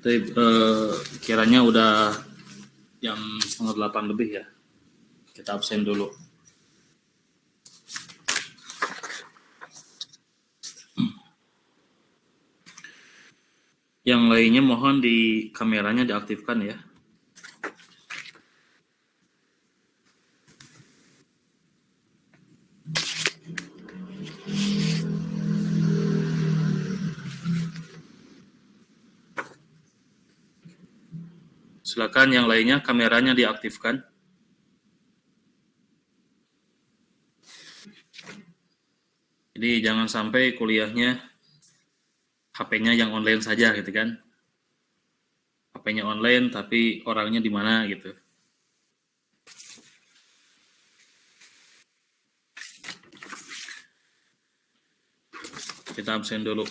Tapi, kiranya udah jam 7:30 lebih ya. Kita absen dulu. Yang lainnya mohon di kameranya diaktifkan ya. Silakan yang lainnya kameranya diaktifkan. Jadi jangan sampai kuliahnya HP-nya yang online saja gitu kan. HP-nya online tapi orangnya di mana gitu. Kita absen dulu.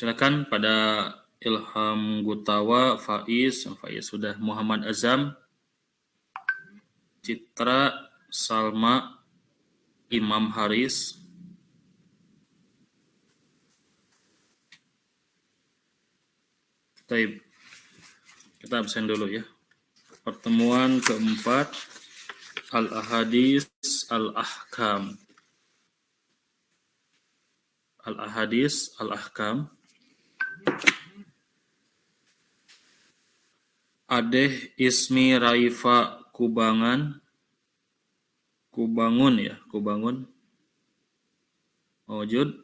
Silakan pada Ilham Gutawa, Faiz sudah, Muhammad Azam, Citra, Salma, Imam Haris. Kita absen dulu ya. Pertemuan keempat, Al-Ahadis Al-Ahkam. Al-Ahadis Al-Ahkam. Adeh Ismi Raifa Kubangun ya, Kubangun. Wujud.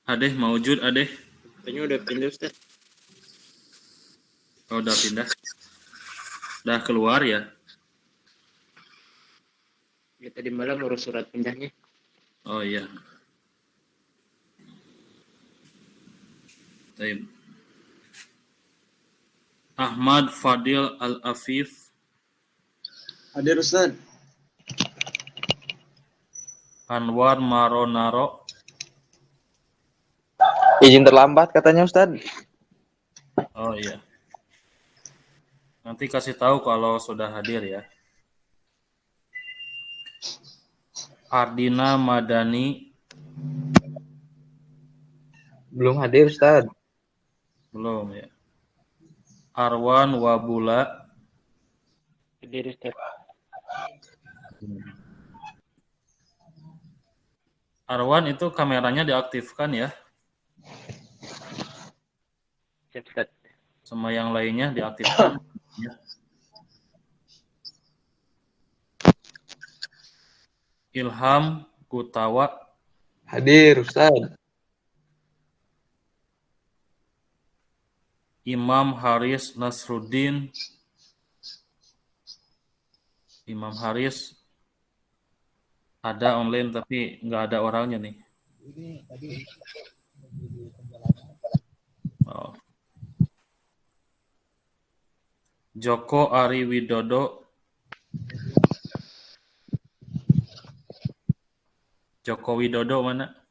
Adeh mawujud, Adeh. Kayaknya udah pindah, Ustaz. Oh, udah pindah. Udah keluar ya? Ya, tadi malam urus surat pindahnya. Oh iya. Baik. Ahmad Fadil Al-Afif. Hadir, Ustaz. Anwar Maronaro. Izin terlambat katanya, Ustaz. Oh iya. Nanti kasih tahu kalau sudah hadir ya. Ardina Madani. Belum hadir, Ustaz. Belum ya. Arwan Wabula. Hadir, Ustaz. Arwan itu kameranya diaktifkan ya. Siap, Ustaz. Sama yang lainnya diaktifkan. Ya. Ilham Gutawa. Hadir, Ustaz. Imam Haris Nasruddin. Imam Haris ada online tapi nggak ada orangnya nih. Oh. Joko Ari Widodo. Joko Widodo mana?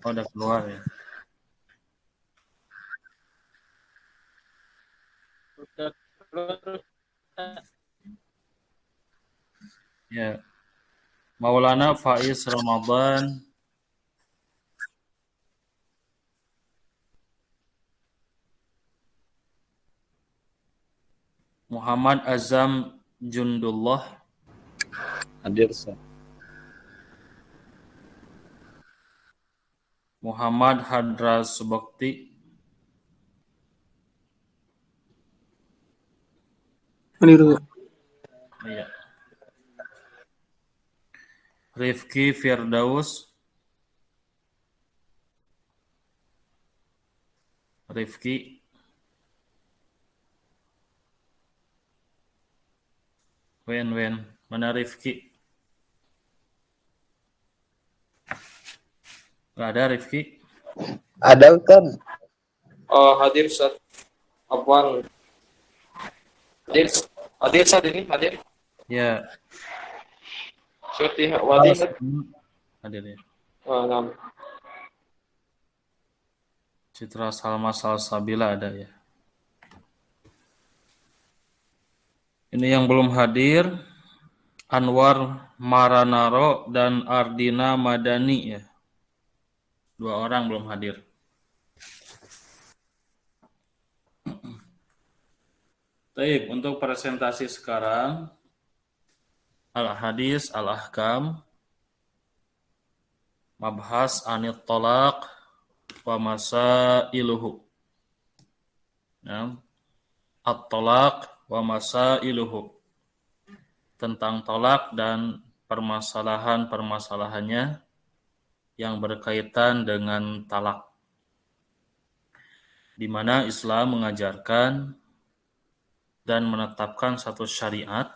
Oh, udah keluar ya. Ya. Maulana Faiz Ramadan. Muhammad Azam Jundullah. Hadir, Ustaz. Muhammad Hadra Subakti. Hadir, Ustaz. Iya. Rifki Firdaus. Rifki. Wen. Mana Rifki? Gak ada Rifki. Ada, Ustaz. Oh, hadir, Ustaz. Afwan. Hadir, Ustaz ini, hadir. Ya. Syuti Wadi, Ustaz. Hadir ya. Oh, 6. Citra Salma Salsabila ada ya. Ini yang belum hadir, Anwar Maranaro dan Ardina Madani ya. 2 orang belum hadir. Baik, untuk presentasi sekarang, Al-Hadis Al-Ahkam, Mabhas Anit Tolak, wa Masailuhu. Ya. At-Tolak wa Masailuhu. Tentang tolak dan permasalahan-permasalahannya yang berkaitan dengan talak. Di mana Islam mengajarkan dan menetapkan satu syariat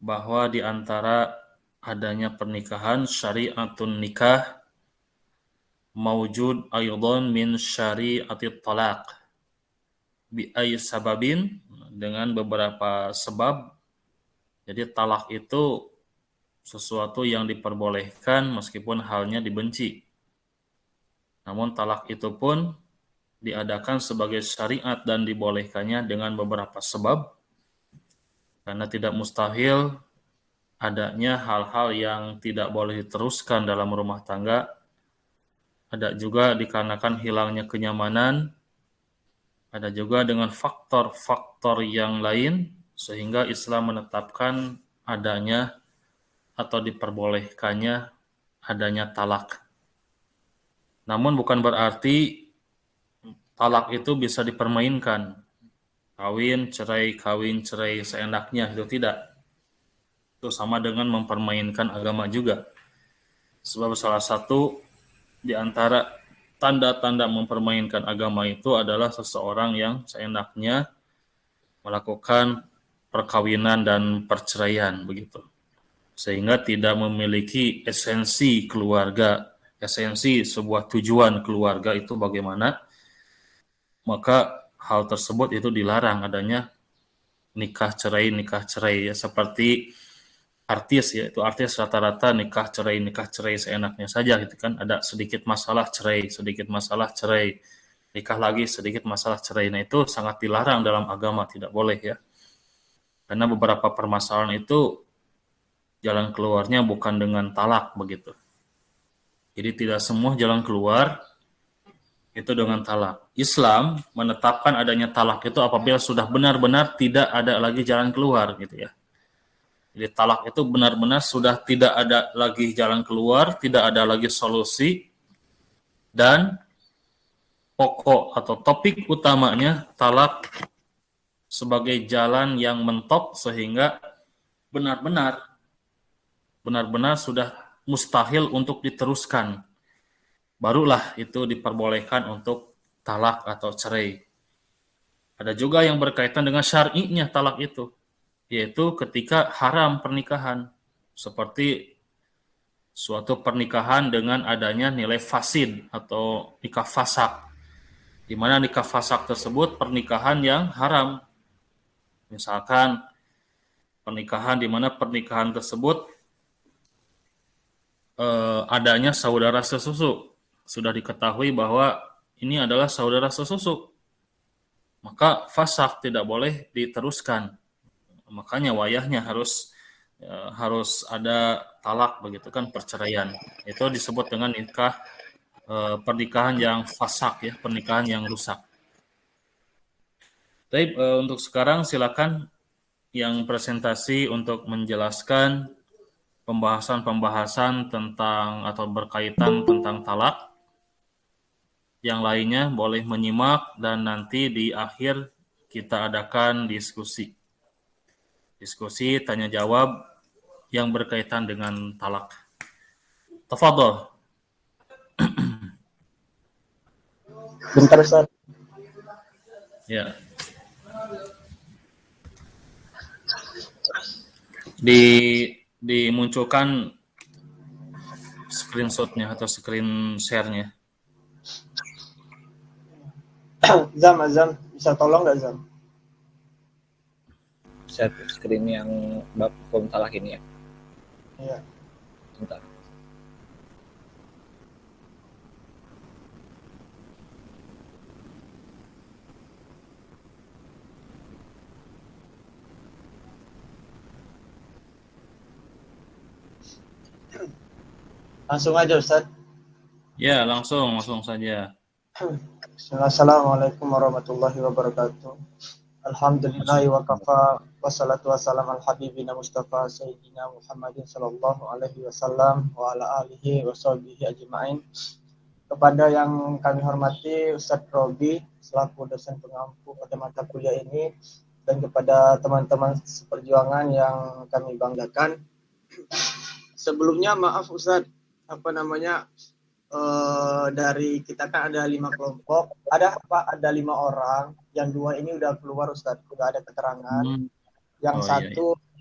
bahwa di antara adanya pernikahan syariatun nikah maujud aydon min syariatit talaq bi ay sababin, dengan beberapa sebab. Jadi talak itu sesuatu yang diperbolehkan meskipun halnya dibenci. Namun talak itu pun diadakan sebagai syariat dan dibolehkannya dengan beberapa sebab, karena tidak mustahil adanya hal-hal yang tidak boleh diteruskan dalam rumah tangga. Ada juga dikarenakan hilangnya kenyamanan, ada juga dengan faktor-faktor yang lain, sehingga Islam menetapkan adanya atau diperbolehkannya adanya talak. Namun bukan berarti talak itu bisa dipermainkan. Kawin, cerai seenaknya, itu tidak. Itu sama dengan mempermainkan agama juga. Sebab salah satu di antara tanda-tanda mempermainkan agama itu adalah seseorang yang seenaknya melakukan perkawinan dan perceraian, begitu. Sehingga tidak memiliki esensi keluarga, esensi sebuah tujuan keluarga itu bagaimana, maka hal tersebut itu dilarang adanya nikah cerai ya. Seperti artis ya, itu artis rata-rata nikah cerai seenaknya saja gitu kan. Ada sedikit masalah cerai, nikah lagi sedikit masalah cerai. Nah itu sangat dilarang dalam agama, tidak boleh ya. Karena beberapa permasalahan itu jalan keluarnya bukan dengan talak begitu. Jadi tidak semua jalan keluar itu dengan talak. Islam menetapkan adanya talak itu apabila sudah benar-benar tidak ada lagi jalan keluar gitu ya. Jadi talak itu benar-benar sudah tidak ada lagi jalan keluar, tidak ada lagi solusi, dan pokok atau topik utamanya talak sebagai jalan yang mentok sehingga benar-benar sudah mustahil untuk diteruskan. Barulah itu diperbolehkan untuk talak atau cerai. Ada juga yang berkaitan dengan syar'inya talak itu, yaitu ketika haram pernikahan, seperti suatu pernikahan dengan adanya nilai fasid atau nikah fasak, di mana nikah fasak tersebut pernikahan yang haram. Misalkan pernikahan di mana pernikahan tersebut adanya saudara sesusu, sudah diketahui bahwa ini adalah saudara sesusu, maka fasak tidak boleh diteruskan. Makanya wayahnya harus ada talak begitu kan, perceraian. Itu disebut dengan nikah pernikahan yang fasak ya, pernikahan yang rusak. Tapi untuk sekarang silakan yang presentasi untuk menjelaskan pembahasan tentang atau berkaitan tentang talak. Yang lainnya boleh menyimak dan nanti di akhir kita adakan diskusi tanya jawab yang berkaitan dengan talak. Tafadhol. Bentar Ustaz. Ya. Dimunculkan screenshotnya atau screen share-nya. Azam, bisa tolong nggak Zam? Share screen yang bab hukum talak ini ya. Iya. Bentar. Langsung aja Ustaz. Ya, langsung saja. Assalamualaikum warahmatullahi wabarakatuh. Alhamdulillahi wa kafa wassalatu wassalam al habibina Mustafa Sayyidina Muhammadin sallallahu alaihi wasallam wa ala alihi wa sahbihi ajma'in. Kepada yang kami hormati Ustadz Robi selaku dosen pengampu pada mata kuliah ini, dan kepada teman-teman seperjuangan yang kami banggakan. Sebelumnya maaf Ustadz, dari kita kan ada 5 kelompok, ada 5 orang, yang 2 ini udah keluar Ustadz, udah ada keterangan. Yang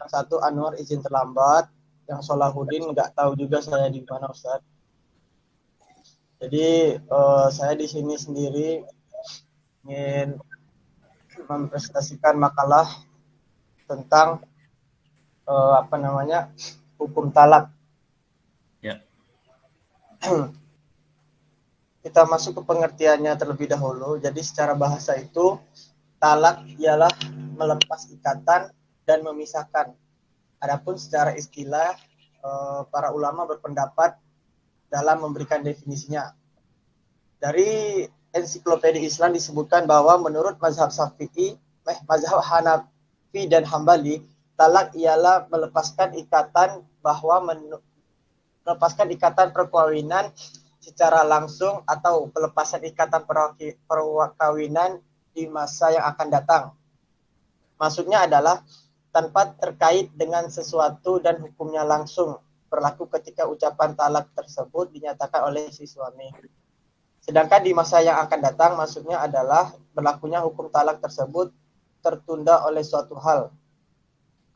satu Anwar izin terlambat, yang Solahuddin nggak tahu juga saya di mana Ustadz. Jadi saya di sini sendiri ingin mempresentasikan makalah tentang hukum talak. Ya. Kita masuk ke pengertiannya terlebih dahulu. Jadi secara bahasa itu talak ialah melepas ikatan dan memisahkan. Adapun secara istilah para ulama berpendapat dalam memberikan definisinya. Dari ensiklopedia Islam disebutkan bahwa menurut mazhab mazhab Hanafi dan Hambali, talak ialah melepaskan ikatan perkawinan secara langsung atau pelepasan ikatan perkawinan di masa yang akan datang. Maksudnya adalah tanpa terkait dengan sesuatu dan hukumnya langsung berlaku ketika ucapan talak tersebut dinyatakan oleh si suami. Sedangkan di masa yang akan datang maksudnya adalah berlakunya hukum talak tersebut tertunda oleh suatu hal.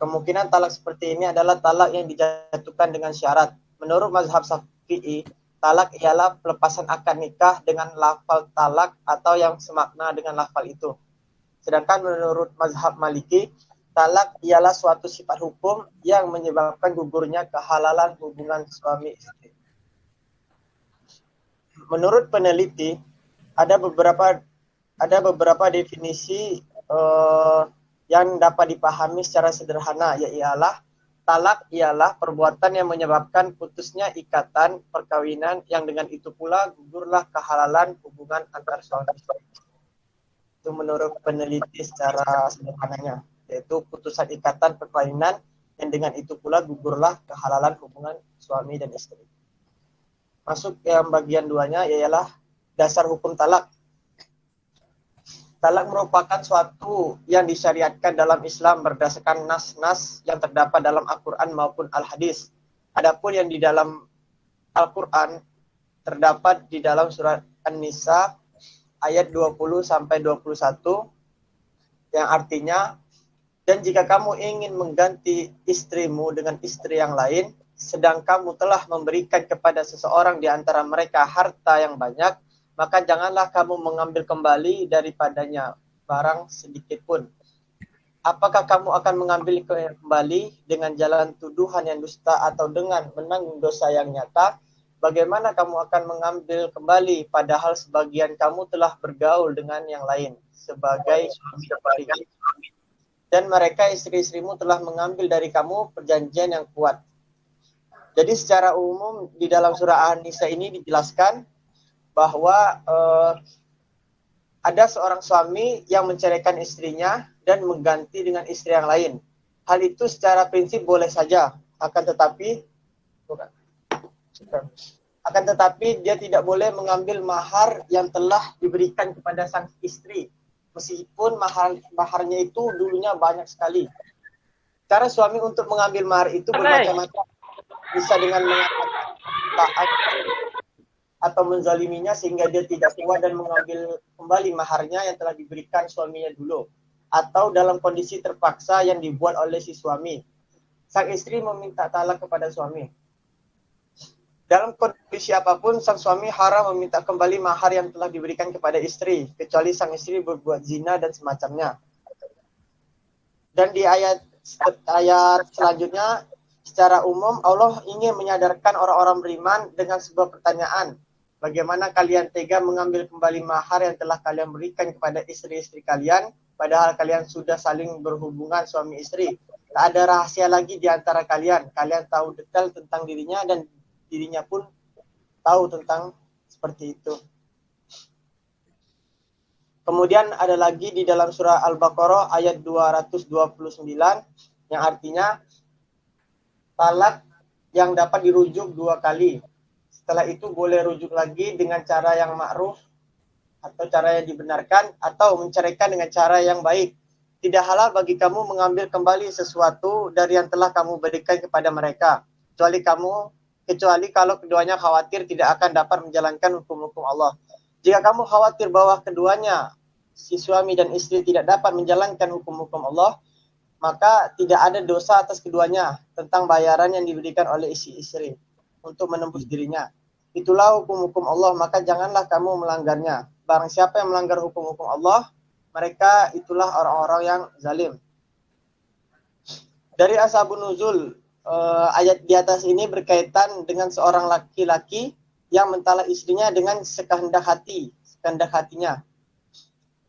Kemungkinan talak seperti ini adalah talak yang dijatuhkan dengan syarat. Menurut mazhab Syafi'i, talak ialah pelepasan akad nikah dengan lafal talak atau yang semakna dengan lafal itu. Sedangkan menurut mazhab Maliki, talak ialah suatu sifat hukum yang menyebabkan gugurnya kehalalan hubungan suami istri. Menurut peneliti, ada beberapa definisi yang dapat dipahami secara sederhana, yaitu talak ialah perbuatan yang menyebabkan putusnya ikatan perkawinan yang dengan itu pula gugurlah kehalalan hubungan antar suami istri. Itu menurut peneliti secara sederhananya, yaitu putusan ikatan perkawinan yang dengan itu pula gugurlah kehalalan hubungan suami dan istri. Masuk yang bagian 2-nya ialah dasar hukum talak. Talak merupakan suatu yang disyariatkan dalam Islam berdasarkan nas-nas yang terdapat dalam Al-Quran maupun Al-Hadis. Adapun yang di dalam Al-Quran terdapat di dalam surat An-Nisa ayat 20-21 yang artinya, dan jika kamu ingin mengganti istrimu dengan istri yang lain, sedang kamu telah memberikan kepada seseorang di antara mereka harta yang banyak, maka janganlah kamu mengambil kembali daripadanya barang sedikit pun. Apakah kamu akan mengambil kembali dengan jalan tuduhan yang dusta atau dengan menanggung dosa yang nyata? Bagaimana kamu akan mengambil kembali padahal sebagian kamu telah bergaul dengan yang lain sebagai suami, dan mereka istri-istrimu telah mengambil dari kamu perjanjian yang kuat. Jadi secara umum di dalam surah An-Nisa ini dijelaskan bahwa ada seorang suami yang menceraikan istrinya dan mengganti dengan istri yang lain. Hal itu secara prinsip boleh saja, akan tetapi dia tidak boleh mengambil mahar yang telah diberikan kepada sang istri, meskipun maharnya itu dulunya banyak sekali. Cara suami untuk mengambil mahar itu bermacam-macam. Bisa dengan mengatakan atau menzaliminya sehingga dia tidak kuat dan mengambil kembali maharnya yang telah diberikan suaminya dulu, atau dalam kondisi terpaksa yang dibuat oleh si suami. Sang istri meminta talak kepada suami. Dalam kondisi apapun, sang suami haram meminta kembali mahar yang telah diberikan kepada istri, kecuali sang istri berbuat zina dan semacamnya. Dan di ayat selanjutnya, secara umum Allah ingin menyadarkan orang-orang beriman dengan sebuah pertanyaan. Bagaimana kalian tega mengambil kembali mahar yang telah kalian berikan kepada istri-istri kalian, padahal kalian sudah saling berhubungan suami istri. Tak ada rahasia lagi di antara kalian. Kalian tahu detail tentang dirinya dan dirinya pun tahu tentang seperti itu. Kemudian ada lagi di dalam surah Al-Baqarah ayat 229 yang artinya talak yang dapat dirujuk 2 kali. Setelah itu boleh rujuk lagi dengan cara yang ma'ruf atau cara yang dibenarkan atau menceraikan dengan cara yang baik. Tidak halal bagi kamu mengambil kembali sesuatu dari yang telah kamu berikan kepada mereka, kecuali kalau keduanya khawatir tidak akan dapat menjalankan hukum-hukum Allah. Jika kamu khawatir bahwa keduanya, si suami dan istri, tidak dapat menjalankan hukum-hukum Allah, maka tidak ada dosa atas keduanya tentang bayaran yang diberikan oleh istri untuk menembus dirinya. Itulah hukum-hukum Allah, maka janganlah kamu melanggarnya. Barang siapa yang melanggar hukum-hukum Allah, mereka itulah orang-orang yang zalim. Dari Ashabun Nuzul, ayat di atas ini berkaitan dengan seorang laki-laki yang mentalak istrinya dengan sekehendak hatinya.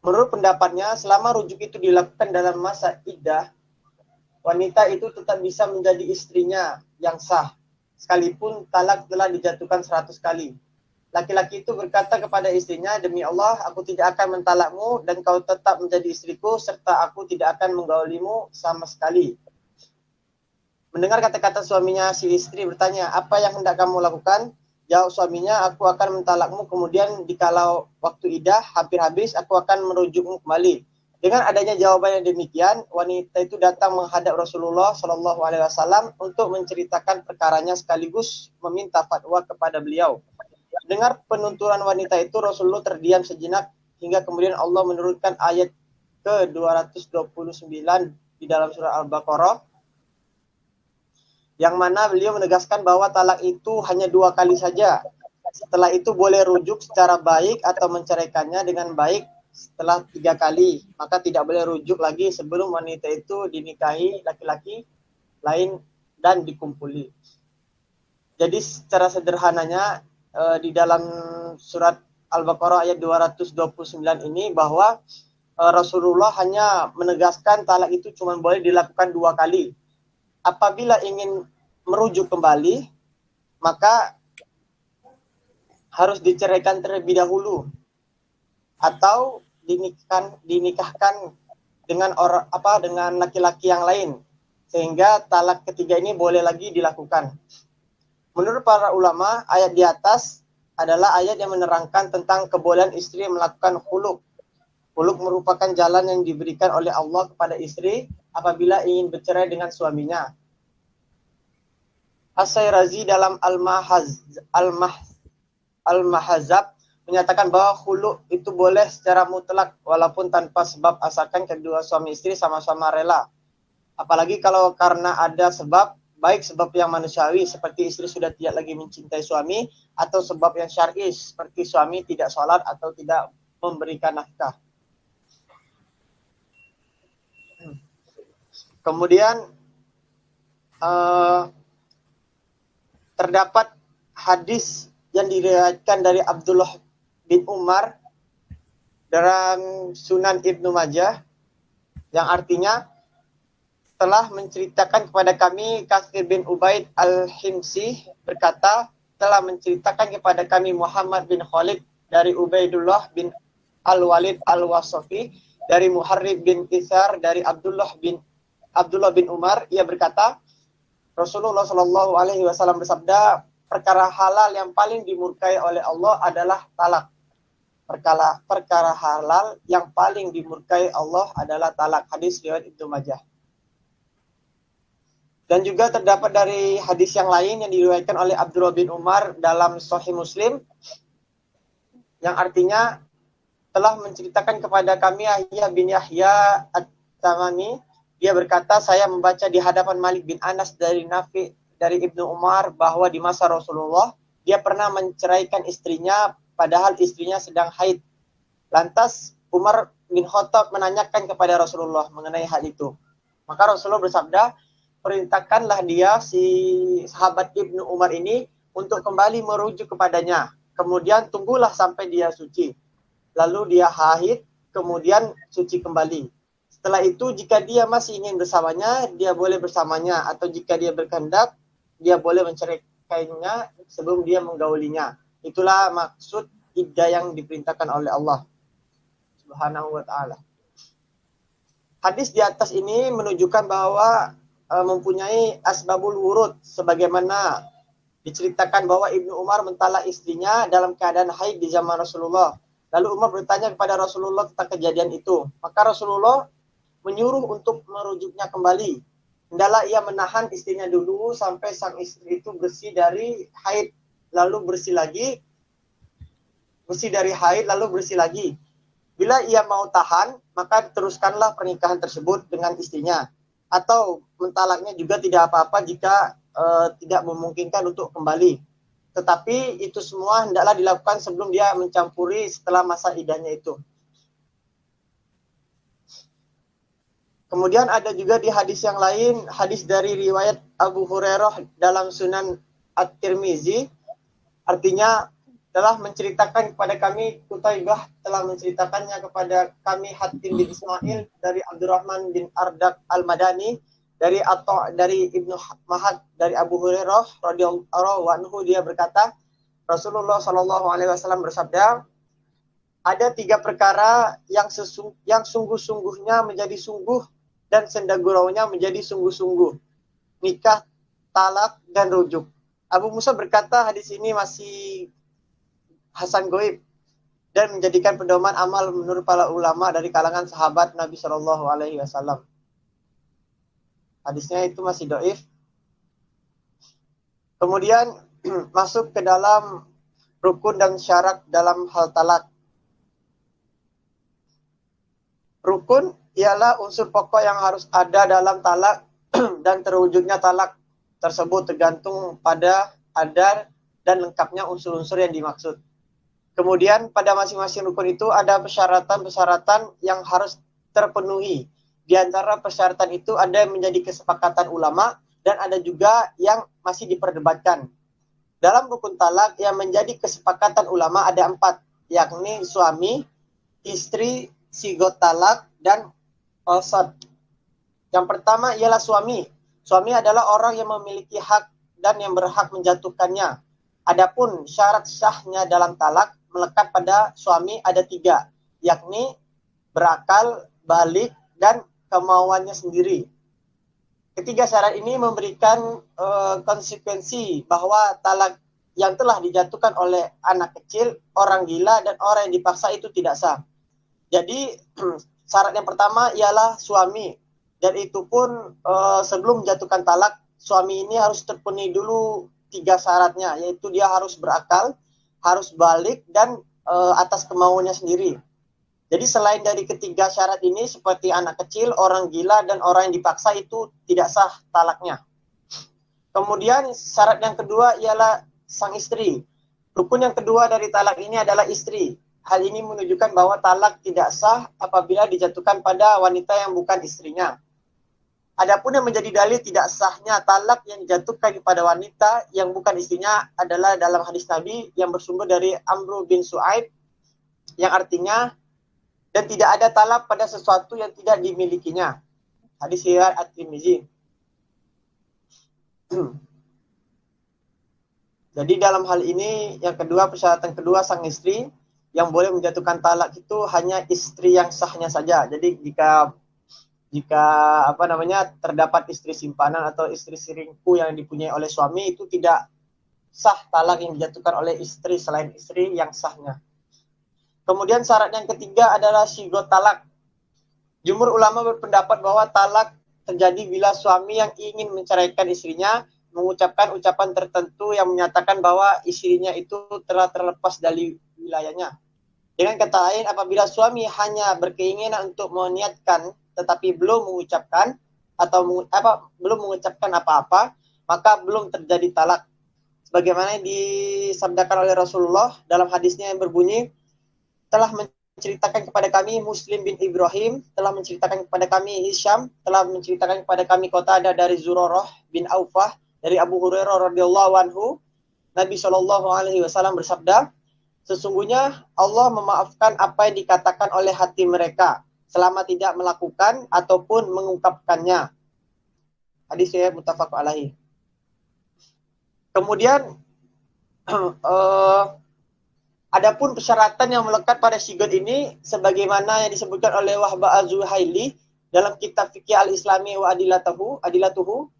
Menurut pendapatnya, selama rujuk itu dilakukan dalam masa iddah, wanita itu tetap bisa menjadi istrinya yang sah, sekalipun talak telah dijatuhkan 100 kali. Laki-laki itu berkata kepada istrinya, demi Allah, aku tidak akan mentalakmu dan kau tetap menjadi istriku, serta aku tidak akan menggaulimu sama sekali. Mendengar kata-kata suaminya, si istri bertanya, apa yang hendak kamu lakukan? Jawab suaminya, aku akan mentalakmu, kemudian dikalau waktu iddah hampir habis, aku akan merujukmu kembali. Dengan adanya jawaban yang demikian, wanita itu datang menghadap Rasulullah SAW untuk menceritakan perkaranya sekaligus meminta fatwa kepada beliau. Dengar penuturan wanita itu, Rasulullah terdiam sejenak hingga kemudian Allah menurunkan ayat ke-229 di dalam surah Al-Baqarah, yang mana beliau menegaskan bahwa talak itu hanya 2 kali saja. Setelah itu boleh rujuk secara baik atau menceraikannya dengan baik setelah 3 kali. Maka tidak boleh rujuk lagi sebelum wanita itu dinikahi laki-laki lain dan dikumpuli. Jadi secara sederhananya di dalam surat Al-Baqarah ayat 229 ini bahwa Rasulullah hanya menegaskan talak itu cuma boleh dilakukan 2 kali. Apabila ingin merujuk kembali, maka harus diceraikan terlebih dahulu atau dinikahkan dengan dengan laki-laki yang lain, sehingga talak ketiga ini boleh lagi dilakukan. Menurut para ulama, ayat di atas adalah ayat yang menerangkan tentang kebolehan istri melakukan khuluk. Khuluk merupakan jalan yang diberikan oleh Allah kepada istri apabila ingin bercerai dengan suaminya. As-Sayrazi dalam Al-Mahazab menyatakan bahwa khuluk itu boleh secara mutlak walaupun tanpa sebab, asalkan kedua suami istri sama-sama rela. Apalagi kalau karena ada sebab, baik sebab yang manusiawi seperti istri sudah tidak lagi mencintai suami, atau sebab yang syar'i seperti suami tidak sholat atau tidak memberikan nafkah. Kemudian terdapat hadis yang diriwayatkan dari Abdullah bin Umar dalam Sunan Ibnu Majah yang artinya, telah menceritakan kepada kami Katsir bin Ubaid al-Himsi berkata, telah menceritakan kepada kami Muhammad bin Khalid dari Ubaidullah bin Al-Walid al-Wasafi dari Muharrib bin Isar dari Abdullah bin Umar. Ia berkata, Rasulullah SAW bersabda, perkara halal yang paling dimurkai oleh Allah adalah talak. Perkara halal yang paling dimurkai Allah adalah talak. Hadis riwayat Ibnu Majah. Dan juga terdapat dari hadis yang lain yang diriwayatkan oleh Abdullah bin Umar dalam Sahih Muslim, yang artinya telah menceritakan kepada kami Yahya bin Yahya At-Tamami. Dia berkata, saya membaca di hadapan Malik bin Anas dari Nafi dari Ibnu Umar bahwa di masa Rasulullah dia pernah menceraikan istrinya padahal istrinya sedang haid. Lantas Umar bin Khattab menanyakan kepada Rasulullah mengenai hal itu. Maka Rasulullah bersabda, perintahkanlah dia, si sahabat Ibnu Umar ini, untuk kembali merujuk kepadanya. Kemudian tunggulah sampai dia suci. Lalu dia haid, kemudian suci kembali. Setelah itu jika dia masih ingin bersamanya, dia boleh bersamanya. Atau jika dia berkehendak, dia boleh menceraikannya sebelum dia menggaulinya. Itulah maksud iddah yang diperintahkan oleh Allah Subhanahu wa taala. Hadis di atas ini menunjukkan bahwa mempunyai asbabul wurud, sebagaimana diceritakan bahwa Ibnu Umar mentalak istrinya dalam keadaan haid di zaman Rasulullah. Lalu Umar bertanya kepada Rasulullah tentang kejadian itu. Maka Rasulullah menyuruh untuk merujuknya kembali. Hendaklah ia menahan istrinya dulu sampai sang istri itu bersih dari haid, lalu bersih lagi, bersih dari haid, lalu bersih lagi. Bila ia mau tahan, maka teruskanlah pernikahan tersebut dengan istrinya. Atau mentalaknya juga tidak apa-apa jika tidak memungkinkan untuk kembali. Tetapi itu semua hendaklah dilakukan sebelum dia mencampuri setelah masa iddahnya itu. Kemudian ada juga di hadis yang lain, hadis dari riwayat Abu Hurairah dalam Sunan At-Tirmizi, artinya telah menceritakan kepada kami, Qutaibah telah menceritakannya kepada kami Hatim bin Ismail dari Abdurrahman bin Ardak Al-Madani, dari Ibnu Mahad dari Abu Hurairah radhiyallahu anhu, dia berkata, Rasulullah Shallallahu alaihi wasallam bersabda, ada 3 perkara yang sungguh-sungguhnya menjadi sungguh dan sendaguraunya menjadi sungguh-sungguh. Nikah, talak, dan rujuk. Abu Musa berkata hadis ini masih Hasan Goib dan menjadikan pedoman amal menurut para ulama dari kalangan sahabat Nabi Shallallahu alaihi wasallam. Hadisnya itu masih dhaif. Kemudian masuk ke dalam rukun dan syarat dalam hal talak. Rukun ialah unsur pokok yang harus ada dalam talak dan terwujudnya talak tersebut tergantung pada ada dan lengkapnya unsur-unsur yang dimaksud. Kemudian pada masing-masing rukun itu ada persyaratan-persyaratan yang harus terpenuhi. Di antara persyaratan itu ada yang menjadi kesepakatan ulama dan ada juga yang masih diperdebatkan. Dalam rukun talak yang menjadi kesepakatan ulama ada 4, yakni suami, istri, sigot talak, dan falsat. Yang pertama ialah suami. Suami adalah orang yang memiliki hak dan yang berhak menjatuhkannya. Adapun syarat sahnya dalam talak melekat pada suami ada 3, yakni berakal, balik, dan kemauannya sendiri. Ketiga syarat ini memberikan konsekuensi bahwa talak yang telah dijatuhkan oleh anak kecil, orang gila, dan orang yang dipaksa itu tidak sah. Jadi syarat yang pertama ialah suami, dan itu pun sebelum menjatuhkan talak, suami ini harus terpenuhi dulu 3 syaratnya, yaitu dia harus berakal, harus balik, dan atas kemauannya sendiri. Jadi selain dari ketiga syarat ini seperti anak kecil, orang gila, dan orang yang dipaksa itu tidak sah talaknya. Kemudian syarat yang kedua ialah sang istri. Rukun yang kedua dari talak ini adalah istri. Hal ini menunjukkan bahwa talak tidak sah apabila dijatuhkan pada wanita yang bukan istrinya. Adapun yang menjadi dalil tidak sahnya talak yang dijatuhkan kepada wanita yang bukan istrinya adalah dalam hadis Nabi yang bersumber dari Amr bin Su'aib, yang artinya, dan tidak ada talak pada sesuatu yang tidak dimilikinya. Hadis riwayat At-Tirmizi. Jadi dalam hal ini yang kedua, persyaratan kedua, sang istri, yang boleh menjatuhkan talak itu hanya istri yang sahnya saja. Jadi jika terdapat istri simpanan atau istri selingkuh yang dipunyai oleh suami, itu tidak sah talak yang dijatuhkan oleh istri selain istri yang sahnya. Kemudian syarat yang ketiga adalah sigot talak. Jumhur ulama berpendapat bahwa talak terjadi bila suami yang ingin menceraikan istrinya mengucapkan ucapan tertentu yang menyatakan bahwa istrinya itu telah terlepas dari wilayahnya. Dengan kata lain, apabila suami hanya berkeinginan untuk meniatkan tetapi belum mengucapkan belum mengucapkan apa-apa, maka belum terjadi talak. Sebagaimana disabdakan oleh Rasulullah dalam hadisnya yang berbunyi, telah menceritakan kepada kami Muslim bin Ibrahim, telah menceritakan kepada kami Hisham, telah menceritakan kepada kami Qatadah dari Zurarah bin Aufah, dari Abu Hurairah radhiyallahu anhu, Nabi Shallallahu alaihi wasallam bersabda, sesungguhnya Allah memaafkan apa yang dikatakan oleh hati mereka selama tidak melakukan ataupun mengungkapkannya. Hadis riwayat muttafaq alaihi. Kemudian Adapun persyaratan yang melekat pada sigot ini sebagaimana yang disebutkan oleh Wahb Az-Zuhaili dalam kitab Fikih Al-Islami wa Adilatuhu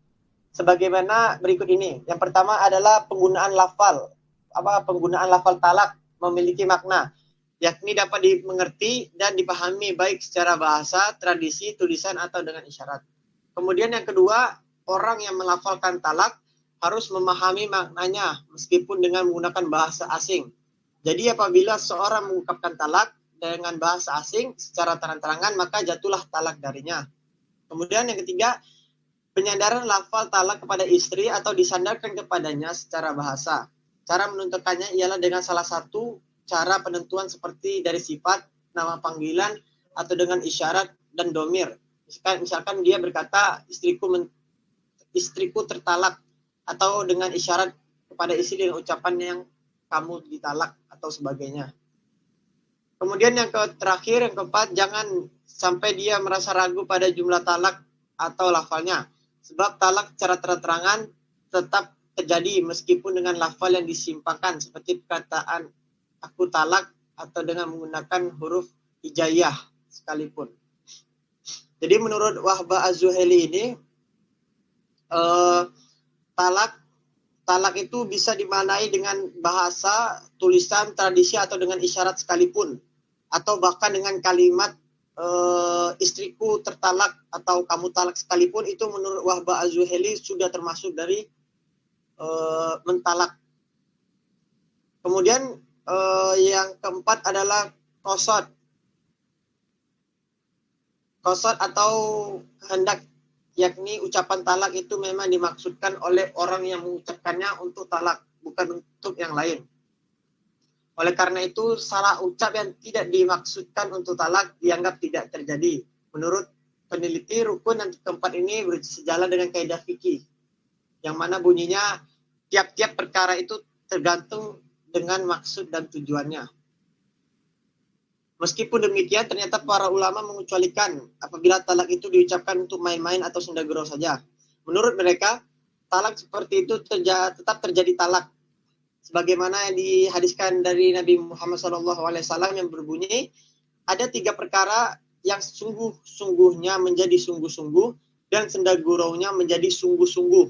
sebagaimana berikut ini. Yang pertama adalah penggunaan lafal. Penggunaan lafal talak memiliki makna, yakni dapat dimengerti dan dipahami baik secara bahasa, tradisi, tulisan atau dengan isyarat. Kemudian yang kedua, orang yang melafalkan talak harus memahami maknanya meskipun dengan menggunakan bahasa asing. Jadi apabila seorang mengungkapkan talak dengan bahasa asing secara terang-terangan, maka jatuhlah talak darinya. Kemudian yang ketiga, penyandaran lafal talak kepada istri atau disandarkan kepadanya secara bahasa. Cara menentukannya ialah dengan salah satu cara penentuan seperti dari sifat, nama panggilan, atau dengan isyarat dan domir. Misalkan dia berkata, istriku tertalak, atau dengan isyarat kepada istri dengan ucapan yang kamu ditalak atau sebagainya. Kemudian yang terakhir, yang keempat, jangan sampai dia merasa ragu pada jumlah talak atau lafalnya. Sebab talak secara terang-terangan tetap terjadi meskipun dengan lafal yang disimpangkan seperti perkataan aku talak atau dengan menggunakan huruf hijaiyah sekalipun. Jadi menurut Wahb Az-Zuhaili ini talak itu bisa dimaknai dengan bahasa, tulisan, tradisi atau dengan isyarat sekalipun, atau bahkan dengan kalimat istriku tertalak atau kamu talak sekalipun, itu menurut Wahb Az-Zuhaili sudah termasuk dari mentalak. Kemudian yang keempat adalah qasad. Qasad atau kehendak, yakni ucapan talak itu memang dimaksudkan oleh orang yang mengucapkannya untuk talak, bukan untuk yang lain. Oleh karena itu, salah ucap yang tidak dimaksudkan untuk talak dianggap tidak terjadi. Menurut peneliti, rukun yang keempat ini bersejalan dengan kaidah fikih, yang mana bunyinya tiap-tiap perkara itu tergantung dengan maksud dan tujuannya. Meskipun demikian, ternyata para ulama mengecualikan apabila talak itu diucapkan untuk main-main atau senda gurau saja. Menurut mereka, talak seperti itu tetap terjadi talak. Sebagaimana yang dihadiskan dari Nabi Muhammad SAW yang berbunyi, ada 3 perkara yang sungguh-sungguhnya menjadi sungguh-sungguh dan senda guraunya menjadi sungguh-sungguh.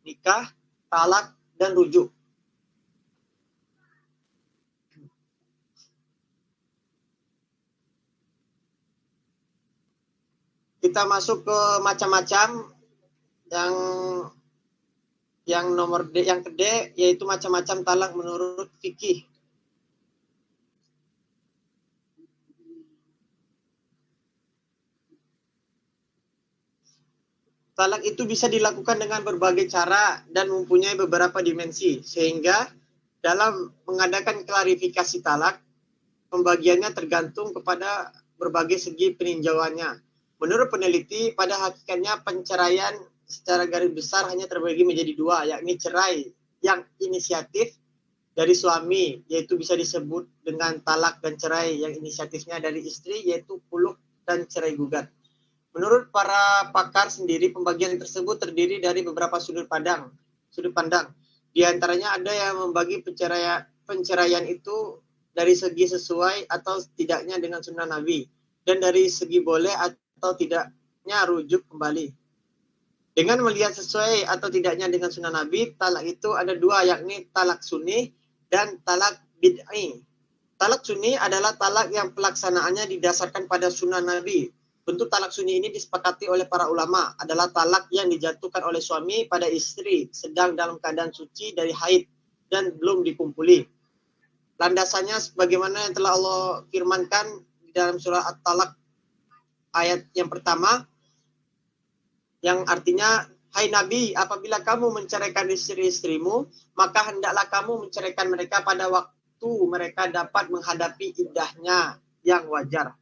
Nikah, talak, dan rujuk. Kita masuk ke macam-macam yang nomor D, yang kedua yaitu macam-macam talak menurut fikih. Talak itu bisa dilakukan dengan berbagai cara dan mempunyai beberapa dimensi, sehingga dalam mengadakan klarifikasi talak, pembagiannya tergantung kepada berbagai segi peninjauannya. Menurut peneliti, pada hakikatnya penceraian secara garis besar hanya terbagi menjadi 2, yakni cerai yang inisiatif dari suami, yaitu bisa disebut dengan talak, dan cerai yang inisiatifnya dari istri, yaitu khuluk dan cerai gugat. Menurut para pakar sendiri, pembagian tersebut terdiri dari beberapa sudut pandang. Di antaranya ada yang membagi penceraian itu dari segi sesuai atau tidaknya dengan sunnah Nabi, dan dari segi boleh atau tidaknya rujuk kembali. Dengan melihat sesuai atau tidaknya dengan sunnah Nabi, talak itu ada 2, yakni talak sunni dan talak bid'i. Talak sunni adalah talak yang pelaksanaannya didasarkan pada sunnah Nabi. Bentuk talak sunni ini disepakati oleh para ulama adalah talak yang dijatuhkan oleh suami pada istri sedang dalam keadaan suci dari haid dan belum dikumpuli. Landasannya sebagaimana yang telah Allah firmankan di dalam surah At-Talaq ayat yang pertama, yang artinya, hai Nabi, apabila kamu menceraikan istri-istrimu, maka hendaklah kamu menceraikan mereka pada waktu mereka dapat menghadapi iddahnya yang wajar.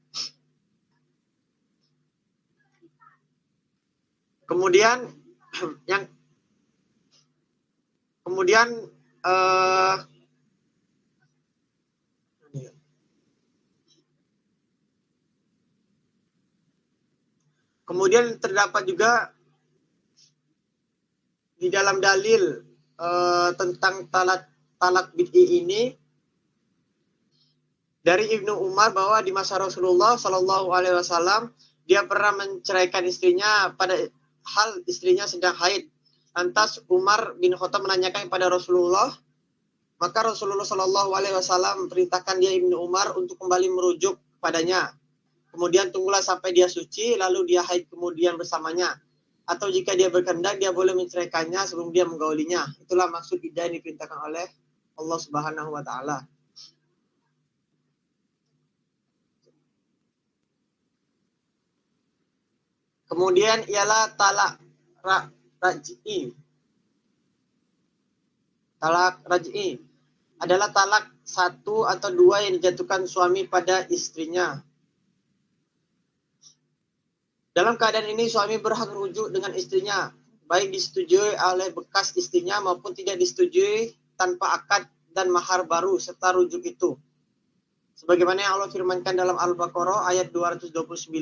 Kemudian Kemudian terdapat juga di dalam dalil tentang talak bid'i ini, dari Ibnu Umar bahwa di masa Rasulullah Shallallahu Alaihi Wasallam dia pernah menceraikan istrinya pada hal istrinya sedang haid. Lantas Umar bin Khattab menanyakan kepada Rasulullah, maka Rasulullah Shallallahu Alaihi Wasallam perintahkan dia Ibnu Umar untuk kembali merujuk padanya. Kemudian tunggulah sampai dia suci, lalu dia haid kemudian bersamanya. Atau jika dia berkehendak, dia boleh menceraikannya sebelum dia menggaulinya. Itulah maksud iddah yang diperintahkan oleh Allah Subhanahu Wa Taala. Kemudian ialah talak raj'i. Talak raj'i adalah talak satu atau dua yang dijatuhkan suami pada istrinya. Dalam keadaan ini suami berhak merujuk dengan istrinya, baik disetujui oleh bekas istrinya maupun tidak disetujui tanpa akad dan mahar baru serta rujuk itu. Sebagaimana yang Allah firmankan dalam Al-Baqarah ayat 229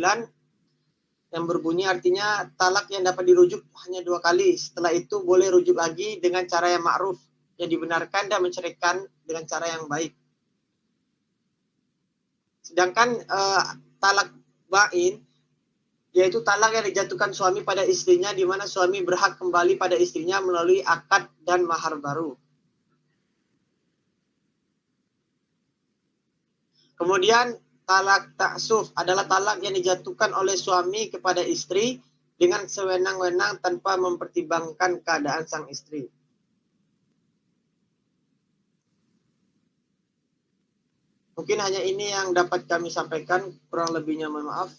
yang berbunyi artinya talak yang dapat dirujuk hanya 2 kali. Setelah itu boleh rujuk lagi dengan cara yang ma'ruf, yang dibenarkan dan menceraikan dengan cara yang baik. Sedangkan talak ba'in yaitu talak yang dijatuhkan suami pada istrinya di mana suami berhak kembali pada istrinya melalui akad dan mahar baru. Kemudian talak ta'suf adalah talak yang dijatuhkan oleh suami kepada istri dengan sewenang-wenang tanpa mempertimbangkan keadaan sang istri. Mungkin hanya ini yang dapat kami sampaikan, kurang lebihnya mohon maaf.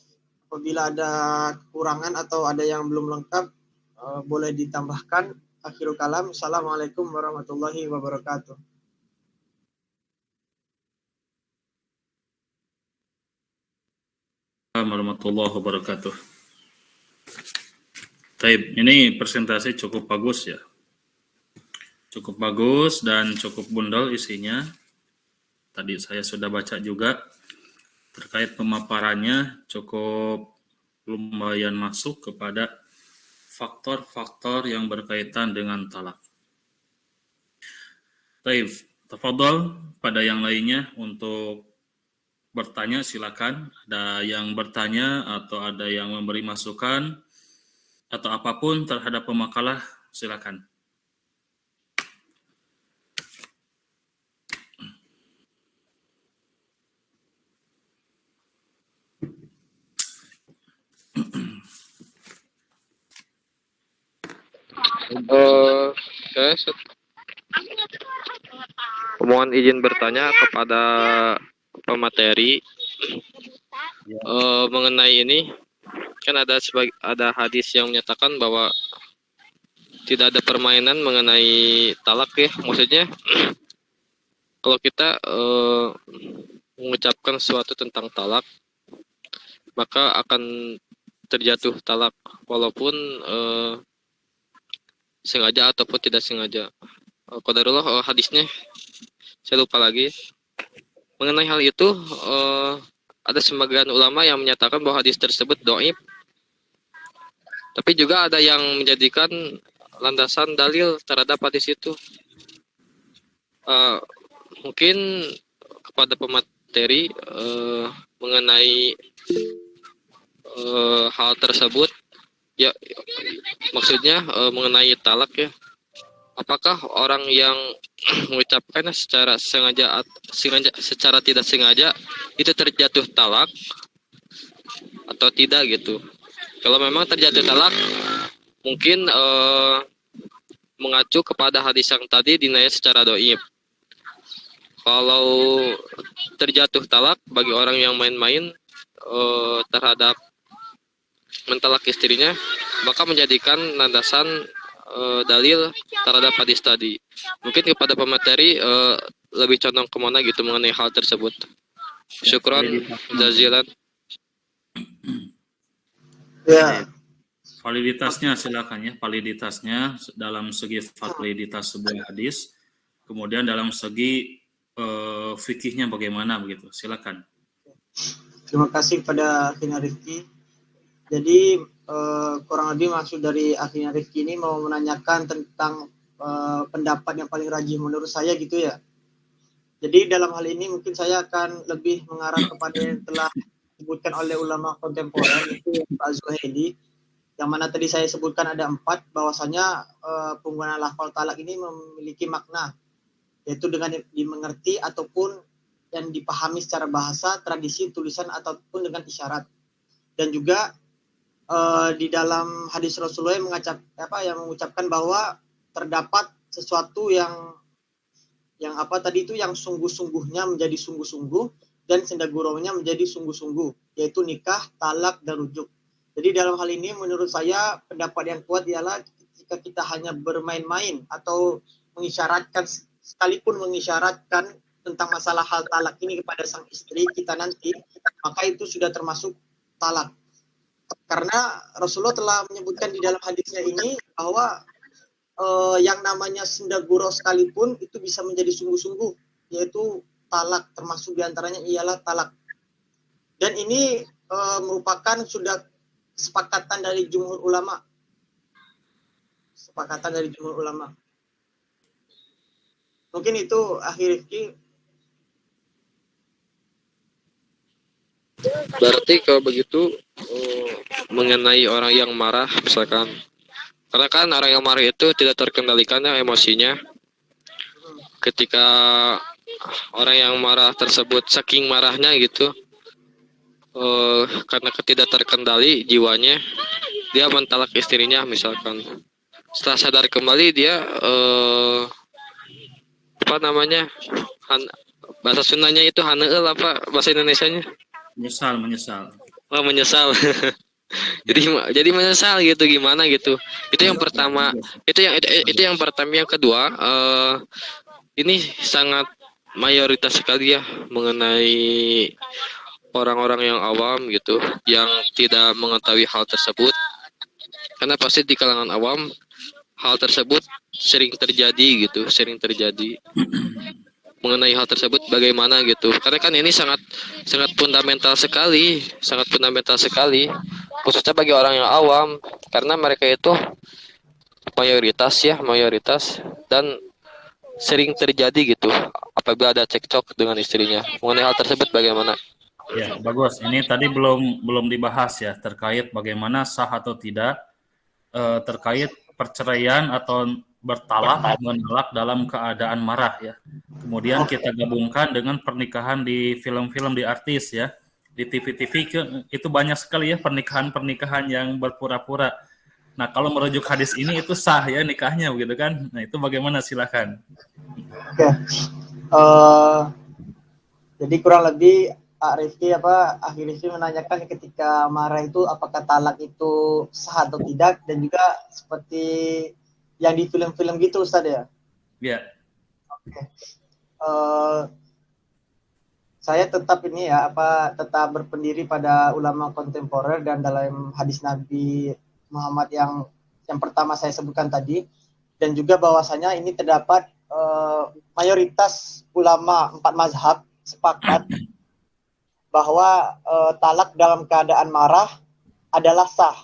Apabila ada kekurangan atau ada yang belum lengkap, boleh ditambahkan. Akhirul kalam. Assalamualaikum warahmatullahi wabarakatuh. Warahmatullahi wabarakatuh. Taib, ini presentasi cukup bagus ya. Cukup bagus dan cukup bundel isinya. Tadi saya sudah baca juga. Terkait pemaparannya cukup lumayan masuk kepada faktor-faktor yang berkaitan dengan talak. Taib, tafadhol pada yang lainnya untuk bertanya silakan. Ada yang bertanya atau ada yang memberi masukan atau apapun terhadap pemakalah silakan. Saya mohon izin bertanya kepada pemateri mengenai ini. Kan ada hadis yang menyatakan bahwa tidak ada permainan mengenai talak ya. Maksudnya kalau kita mengucapkan sesuatu tentang talak, maka akan terjatuh talak walaupun sengaja ataupun tidak sengaja. Qadarullah hadisnya saya lupa lagi. Mengenai hal itu ada sebagian ulama yang menyatakan bahwa hadis tersebut dhaif. Tapi juga ada yang menjadikan landasan dalil terhadap hadis itu. Mungkin kepada pemateri mengenai hal tersebut, ya maksudnya mengenai talak ya. Apakah orang yang mengucapkan secara sengaja secara tidak sengaja itu terjatuh talak atau tidak gitu? Kalau memang terjatuh talak, mungkin mengacu kepada hadis yang tadi dinilai secara dhaif. Kalau terjatuh talak bagi orang yang main-main terhadap mentalak istrinya, maka menjadikan landasan dalil terhadap hadis tadi. Mungkin kepada pemateri lebih condong kemana gitu mengenai hal tersebut. Syukron jazilan. Ya, Validitasnya silakan ya, validitasnya dalam segi validitas sebuah hadis, kemudian dalam segi fikihnya bagaimana begitu, silakan. terima kasih kepada Akhina Rifki. Jadi kurang lebih maksud dari Akhina Rifki ini mau menanyakan tentang pendapat yang paling rajih menurut saya gitu ya. Jadi dalam hal ini mungkin saya akan lebih mengarah kepada yang telah disebutkan oleh ulama kontemporer, yaitu Pak Zuhaili, yang mana tadi saya sebutkan ada 4, bahwasanya penggunaan lafal talak ini memiliki makna, yaitu dengan dimengerti ataupun yang dipahami secara bahasa, tradisi, tulisan, ataupun dengan isyarat. Dan juga di dalam hadis Rasulullah yang mengucapkan bahwa terdapat sesuatu yang sungguh-sungguhnya menjadi sungguh-sungguh dan sendaguraunya menjadi sungguh-sungguh, yaitu nikah, talak, dan rujuk. Jadi dalam hal ini menurut saya pendapat yang kuat ialah jika kita hanya bermain-main atau sekalipun mengisyaratkan tentang masalah hal talak ini kepada sang istri kita nanti, maka itu sudah termasuk talak. Karena Rasulullah telah menyebutkan di dalam hadisnya ini bahwa yang namanya sendagurau sekalipun itu bisa menjadi sungguh-sungguh, yaitu talak, termasuk diantaranya ialah talak. Dan ini merupakan sudah kesepakatan dari jumhur ulama. Mungkin itu akhir Rifki. Berarti kalau begitu mengenai orang yang marah misalkan, karena kan orang yang marah itu tidak terkendalikan emosinya. Ketika orang yang marah tersebut saking marahnya gitu, karena tidak terkendali jiwanya, dia mentalak istrinya misalkan. Setelah sadar kembali dia bahasa Sundanya itu haneul, apa bahasa Indonesianya? Menyesal. Oh, menyesal. jadi menyesal gitu, gimana gitu. Itu yang pertama. Itu yang pertama. Yang kedua, ini sangat mayoritas sekali ya mengenai orang-orang yang awam gitu, yang tidak mengetahui hal tersebut. Karena pasti di kalangan awam hal tersebut sering terjadi. Mengenai hal tersebut bagaimana gitu, karena kan ini sangat fundamental sekali, khususnya bagi orang yang awam, karena mereka itu mayoritas dan sering terjadi gitu apabila ada cekcok dengan istrinya. Mengenai hal tersebut bagaimana? Ya, bagus. Ini tadi belum dibahas ya terkait bagaimana sah atau tidak terkait perceraian atau mentalak dalam keadaan marah ya. Kemudian kita gabungkan dengan pernikahan di film-film, di artis ya, di TV-TV itu banyak sekali ya pernikahan yang berpura-pura. Nah, kalau merujuk hadis ini itu sah ya nikahnya begitu kan? Nah, itu bagaimana, silakan. Oke. Jadi kurang lebih Akhir Rifki menanyakan ketika marah itu apakah talak itu sah atau tidak, dan juga seperti yang di film-film gitu, Ustaz ya? Iya. Oke. Saya tetap tetap berpendiri pada ulama kontemporer dan dalam hadis Nabi Muhammad yang pertama saya sebutkan tadi, dan juga bahwasanya ini terdapat mayoritas ulama 4 mazhab sepakat bahwa talak dalam keadaan marah adalah sah,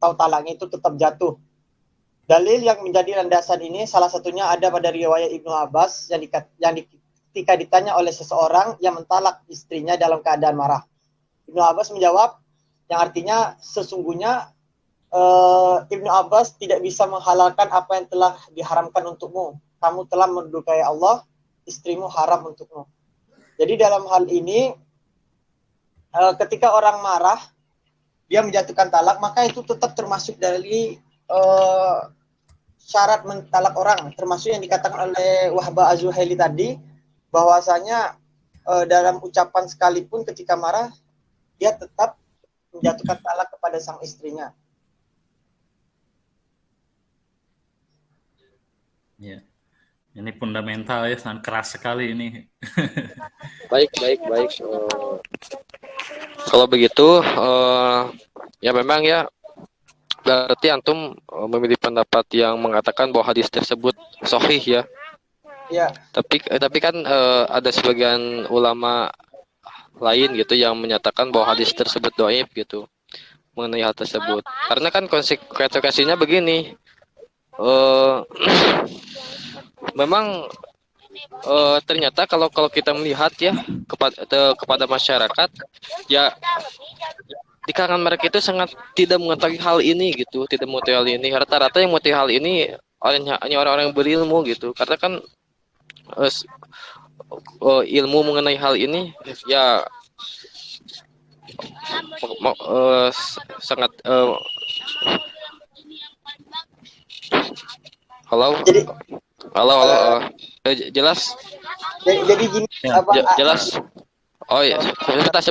atau talaknya itu tetap jatuh. Dalil yang menjadi landasan ini salah satunya ada pada riwayat Ibnu Abbas yang ketika ditanya oleh seseorang yang mentalak istrinya dalam keadaan marah. Ibnu Abbas menjawab, yang artinya sesungguhnya Ibnu Abbas tidak bisa menghalalkan apa yang telah diharamkan untukmu. Kamu telah mendukai Allah, istrimu haram untukmu. Jadi dalam hal ini ketika orang marah dia menjatuhkan talak, maka itu tetap termasuk dari syarat mentalak orang, termasuk yang dikatakan oleh Wahbah Az-Zuhaili tadi, bahwasanya dalam ucapan sekalipun ketika marah dia tetap menjatuhkan talak kepada sang istrinya. Ya. Ini fundamental ya, sangat keras sekali ini. Baik. Kalau begitu, ya memang ya, berarti antum memilih pendapat yang mengatakan bahwa hadis tersebut sahih ya. Ya. Tapi kan ada sebagian ulama lain gitu yang menyatakan bahwa hadis tersebut dhaif gitu mengenai hal tersebut. Karena kan konsekuensinya begini. Memang ternyata kalau kalau kita melihat ya kepada masyarakat, ya di kalangan mereka itu sangat tidak mengetahui hal ini gitu, tidak mengetahui hal ini. Rata-rata yang mengetahui hal ini hanya orang-orang yang berilmu gitu, karena kan eh, s- ilmu mengenai hal ini ya sangat halo Jadi halo halo eh, jelas jadi gini Ya, apa jelas. Oh ya, sebentar.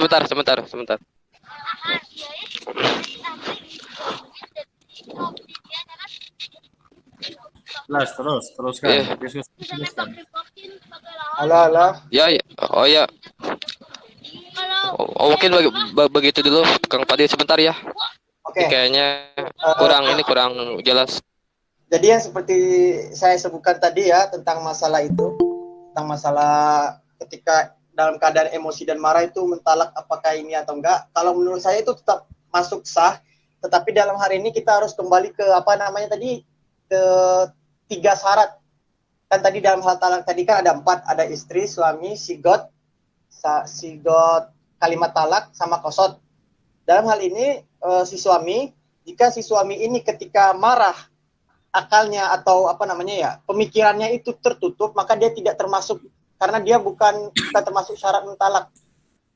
jelas, teruskan. Eh, Diskusi, teruskan. halo halo. ya. Oh ya. Oh, mungkin begitu dulu, Kang Fadil sebentar ya. Ini Oke. kayaknya Eh, kurang jelas. jadi yang seperti saya sebutkan tadi ya tentang masalah itu, tentang masalah ketika dalam keadaan emosi dan marah itu mentalak apakah ini atau enggak. Kalau menurut saya itu tetap masuk sah, tetapi dalam hari ini kita harus kembali ke apa namanya tadi, ke tiga syarat. Kan tadi dalam hal talak tadi kan ada empat, ada istri, suami, sigot kalimat talak sama kosot. Dalam hal ini si suami, jika si suami ini ketika marah akalnya atau apa namanya ya pemikirannya itu tertutup, maka dia tidak termasuk, karena dia bukan termasuk syarat mentalak.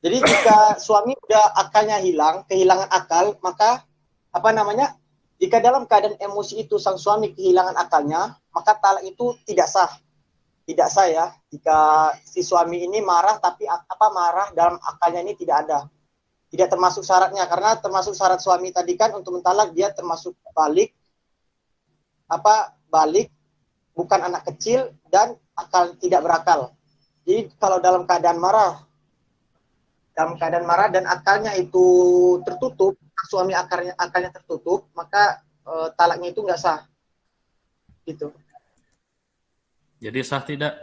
Jadi jika suami udah akalnya hilang, kehilangan akal, maka apa namanya, jika dalam keadaan emosi itu sang suami kehilangan akalnya, maka talak itu tidak sah ya. Jika si suami ini marah tapi apa marah dalam akalnya ini tidak termasuk syaratnya, karena termasuk syarat suami tadi kan untuk mentalak dia termasuk balik, bukan anak kecil, dan akal tidak berakal. Jadi kalau dalam keadaan marah dan akalnya itu tertutup, suami akalnya tertutup, maka talaknya itu nggak sah gitu. Jadi sah tidak?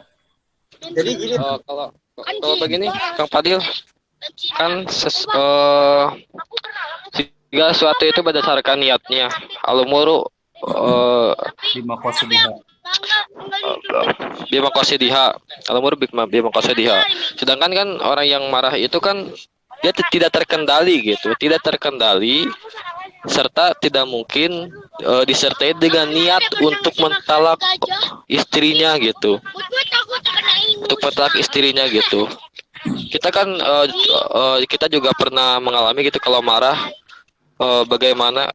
Jadi gini, Kalau kalau begini, Kang Fadil, kan segala sesuatu itu berdasarkan niatnya. Al-umuru Bima qasidiha. bima qasidiha. Al-umuru bima qasidiha. Sedangkan kan orang yang marah itu kan dia tidak terkendali gitu, tidak terkendali serta tidak mungkin disertai dengan niat untuk mentalak istrinya gitu. Untuk mentalak istrinya gitu. Kita kan kita juga pernah mengalami gitu kalau marah bagaimana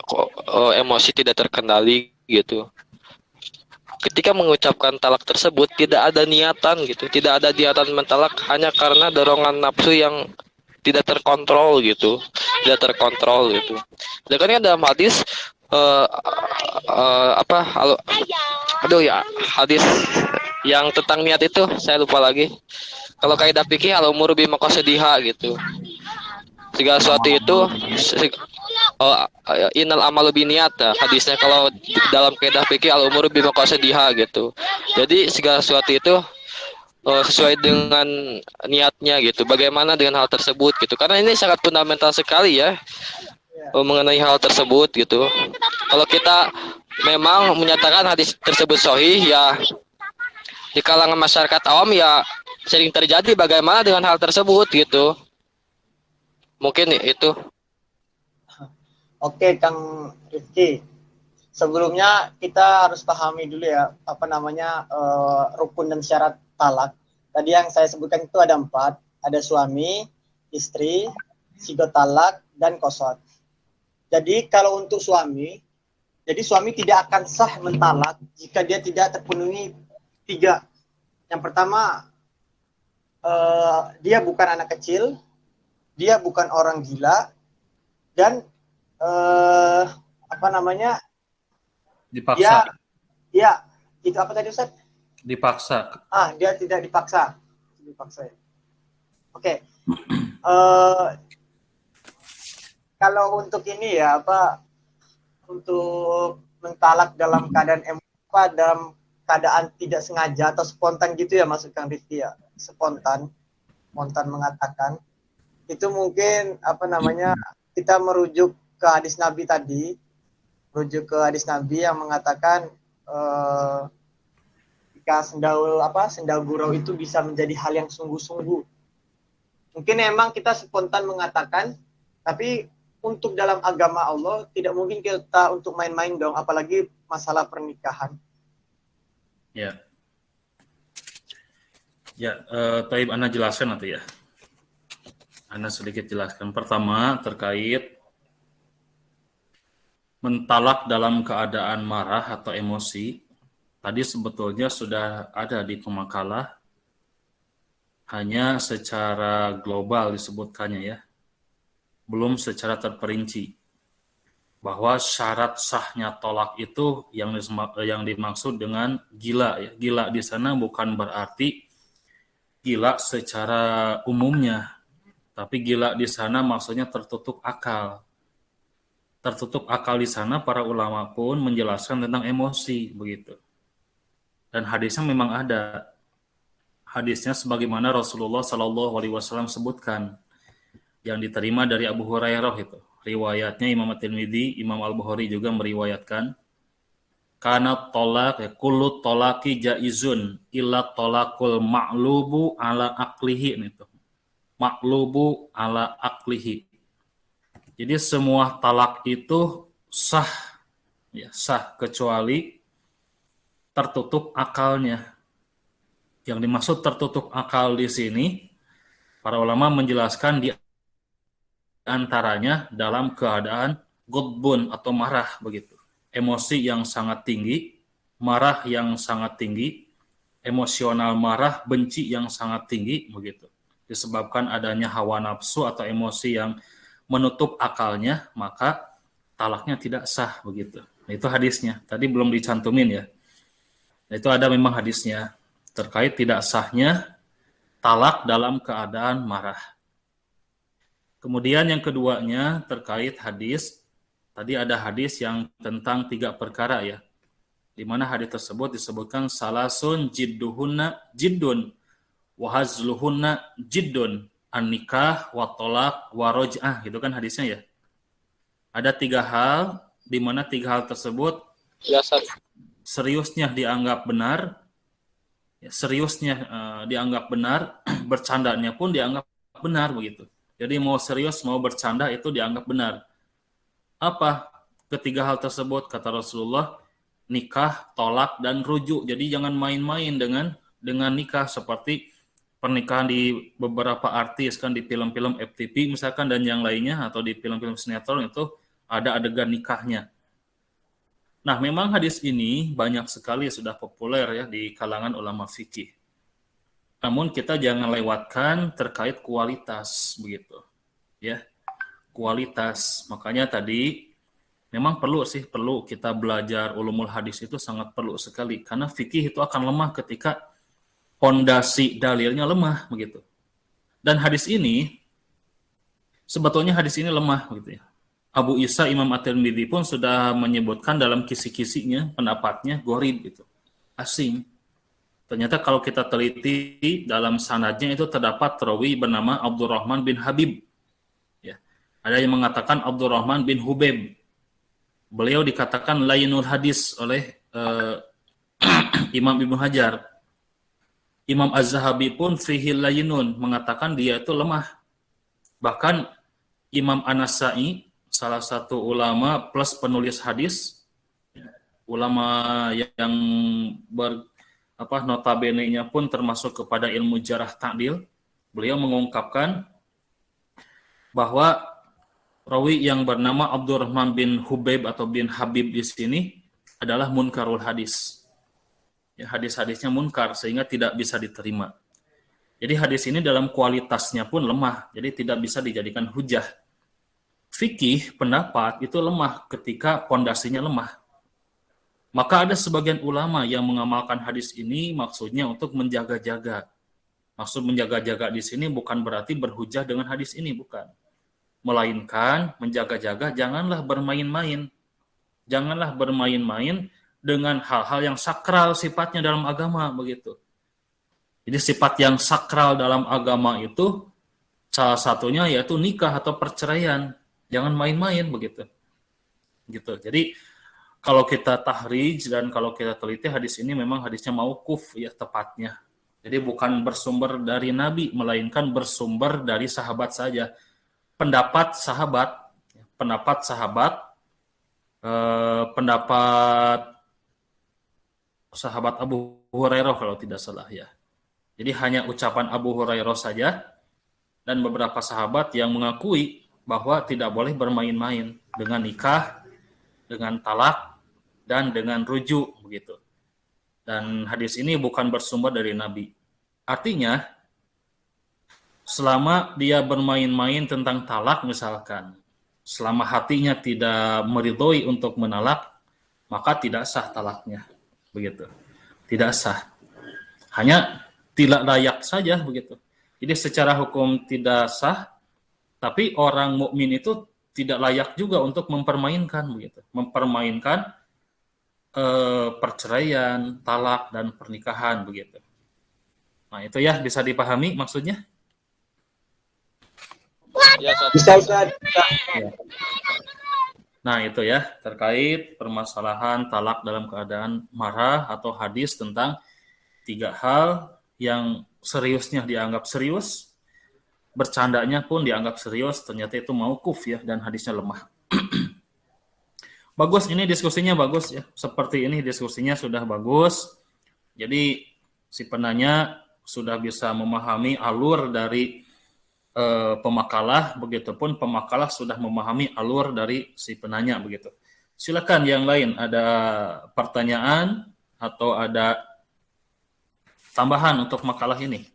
emosi tidak terkendali gitu. Ketika mengucapkan talak tersebut tidak ada niatan gitu, tidak ada niatan mentalak hanya karena dorongan nafsu yang tidak terkontrol gitu, tidak terkontrol gitu. Dan kan dalam hadis apa aduh ya hadis yang tentang niat itu saya lupa lagi. Kalau kaidah fikih al umuru bima qasadiha gitu. Segala sesuatu itu oh, innal amalu biniat ya. Hadisnya kalau dalam kaidah fikih al umuru bima qasadiha gitu. Jadi segala sesuatu itu sesuai dengan niatnya gitu. Bagaimana dengan hal tersebut gitu. Karena ini sangat fundamental sekali ya mengenai hal tersebut gitu. Kalau kita memang menyatakan hadis tersebut sahih ya di kalangan masyarakat awam ya sering terjadi bagaimana dengan hal tersebut gitu. Mungkin itu. oke Kang Rifki. Sebelumnya kita harus pahami dulu ya apa namanya rukun dan syarat talak. Tadi yang saya sebutkan itu ada empat, ada suami, istri, sigot talak, dan kosot. Jadi kalau untuk suami, jadi suami tidak akan sah mentalak jika dia tidak terpenuhi tiga. Yang pertama, dia bukan anak kecil, dia bukan orang gila, dan apa namanya, Dipaksa. ya itu apa tadi Ustaz? Dipaksa. Dia tidak dipaksa. Ya. Oke. Kalau untuk ini ya untuk mentalak dalam keadaan dalam keadaan tidak sengaja atau spontan gitu ya, maksud Kang Rifki ya, spontan mengatakan itu mungkin kita merujuk ke hadis Nabi yang mengatakan ketika senda gurau itu bisa menjadi hal yang sungguh-sungguh. Mungkin emang kita spontan mengatakan, tapi untuk dalam agama Allah tidak mungkin kita untuk main-main dong, apalagi masalah pernikahan. Ya. Ya, Taib Ana jelaskan nanti ya. Ana sedikit jelaskan. Pertama, terkait mentalak dalam keadaan marah atau emosi. Tadi sebetulnya sudah ada di pemakalah, hanya secara global disebutkannya ya, belum secara terperinci. Bahwa syarat sahnya tolak itu yang dimaksud dengan gila ya. Gila di sana bukan berarti gila secara umumnya, tapi gila di sana maksudnya tertutup akal. Tertutup akal di sana para ulama pun menjelaskan tentang emosi begitu. Dan hadisnya memang ada. Hadisnya sebagaimana Rasulullah Shallallahu Alaihi Wasallam sebutkan, yang diterima dari Abu Hurairah itu. Riwayatnya Imam At-Tirmidzi, Imam Al-Bukhari juga meriwayatkan. Kana tolak ya kullu tolaki jaizun illa tolakul ma'lubu ala aklihi itu. Ma'lubu ala aklihi. Jadi semua talak itu sah ya, sah kecuali tertutup akalnya. Yang dimaksud tertutup akal di sini para ulama menjelaskan di antaranya dalam keadaan ghadbun atau marah begitu. Emosi yang sangat tinggi, marah yang sangat tinggi, emosional marah, benci yang sangat tinggi begitu. Disebabkan adanya hawa nafsu atau emosi yang menutup akalnya, maka talaknya tidak sah begitu. Nah, itu hadisnya. Tadi belum dicantumin ya. Nah, itu ada memang hadisnya terkait tidak sahnya talak dalam keadaan marah. Kemudian yang keduanya terkait hadis. Tadi ada hadis yang tentang 3 perkara ya. Di mana hadis tersebut disebutkan salasun jidduhunna jiddun wa hazluhunna jiddun an-nikah wa tolak wa roj'ah, gitu kan hadisnya ya. Ada 3 hal di mana 3 hal tersebut seriusnya dianggap benar, ya, seriusnya dianggap benar, bercandanya pun dianggap benar begitu. Jadi mau serius mau bercanda itu dianggap benar. Apa ketiga hal tersebut? Kata Rasulullah, nikah, tolak, dan rujuk. Jadi jangan main-main dengan nikah seperti pernikahan di beberapa artis kan, di film-film FTV misalkan dan yang lainnya, atau di film-film sinetron itu ada adegan nikahnya. Nah, memang hadis ini banyak sekali sudah populer ya di kalangan ulama fikih. Namun kita jangan lewatkan terkait kualitas begitu. Ya. Kualitas. Makanya tadi memang perlu kita belajar ulumul hadis itu sangat perlu sekali karena fikih itu akan lemah ketika pondasi dalilnya lemah begitu. Dan hadis ini sebetulnya hadis ini lemah begitu ya. Abu Isa Imam At-Tirmidzi pun sudah menyebutkan dalam kisi-kisinya pendapatnya gharib gitu. Asing. Ternyata kalau kita teliti dalam sanadnya itu terdapat rawi bernama Abdurrahman bin Habib. Ada yang mengatakan Abdurrahman bin Hubeb. Beliau dikatakan lainul hadis oleh Imam Ibnu Hajar. Imam Az-Zahabi pun fihi lainun, mengatakan dia itu lemah. Bahkan Imam An-Nasa'i, salah satu ulama plus penulis hadis, ulama yang notabene-nya pun termasuk kepada ilmu jarah ta'dil, beliau mengungkapkan bahwa rawi yang bernama Abdurrahman bin Hubeb atau bin Habib di sini adalah munkarul hadis. Ya, hadis-hadisnya munkar sehingga tidak bisa diterima. Jadi hadis ini dalam kualitasnya pun lemah, jadi tidak bisa dijadikan hujah. Fikih pendapat itu lemah ketika pondasinya lemah. Maka ada sebagian ulama yang mengamalkan hadis ini maksudnya untuk menjaga-jaga. Maksud menjaga-jaga di sini bukan berarti berhujah dengan hadis ini, bukan. Melainkan menjaga-jaga janganlah bermain-main. Janganlah bermain-main dengan hal-hal yang sakral sifatnya dalam agama begitu. Jadi sifat yang sakral dalam agama itu salah satunya yaitu nikah atau perceraian. Jangan main-main begitu. Gitu. Jadi kalau kita tahrij dan kalau kita teliti hadis ini memang hadisnya mauquf ya tepatnya. Jadi bukan bersumber dari Nabi, melainkan bersumber dari sahabat saja. Pendapat sahabat, pendapat Abu Hurairah kalau tidak salah ya. Jadi hanya ucapan Abu Hurairah saja dan beberapa sahabat yang mengakui bahwa tidak boleh bermain-main dengan nikah, dengan talak, dan dengan rujuk begitu. Dan hadis ini bukan bersumber dari Nabi. Artinya, selama dia bermain-main tentang talak misalkan, selama hatinya tidak meridhoi untuk menalak, maka tidak sah talaknya. Begitu. Tidak sah. Hanya tidak layak saja begitu. Jadi secara hukum tidak sah, tapi orang mukmin itu tidak layak juga untuk mempermainkan begitu. Mempermainkan perceraian, talak dan pernikahan begitu. Nah, itu ya bisa dipahami maksudnya? Ya, Bisa. Ya. Nah, itu ya terkait permasalahan talak dalam keadaan marah atau hadis tentang 3 hal yang seriusnya dianggap serius, bercandanya pun dianggap serius, ternyata itu mauquf ya dan hadisnya lemah. Bagus, ini diskusinya bagus ya. Seperti ini diskusinya sudah bagus. Jadi si penanya sudah bisa memahami alur dari pemakalah, begitupun pemakalah sudah memahami alur dari si penanya begitu. Silakan yang lain ada pertanyaan atau ada tambahan untuk makalah ini.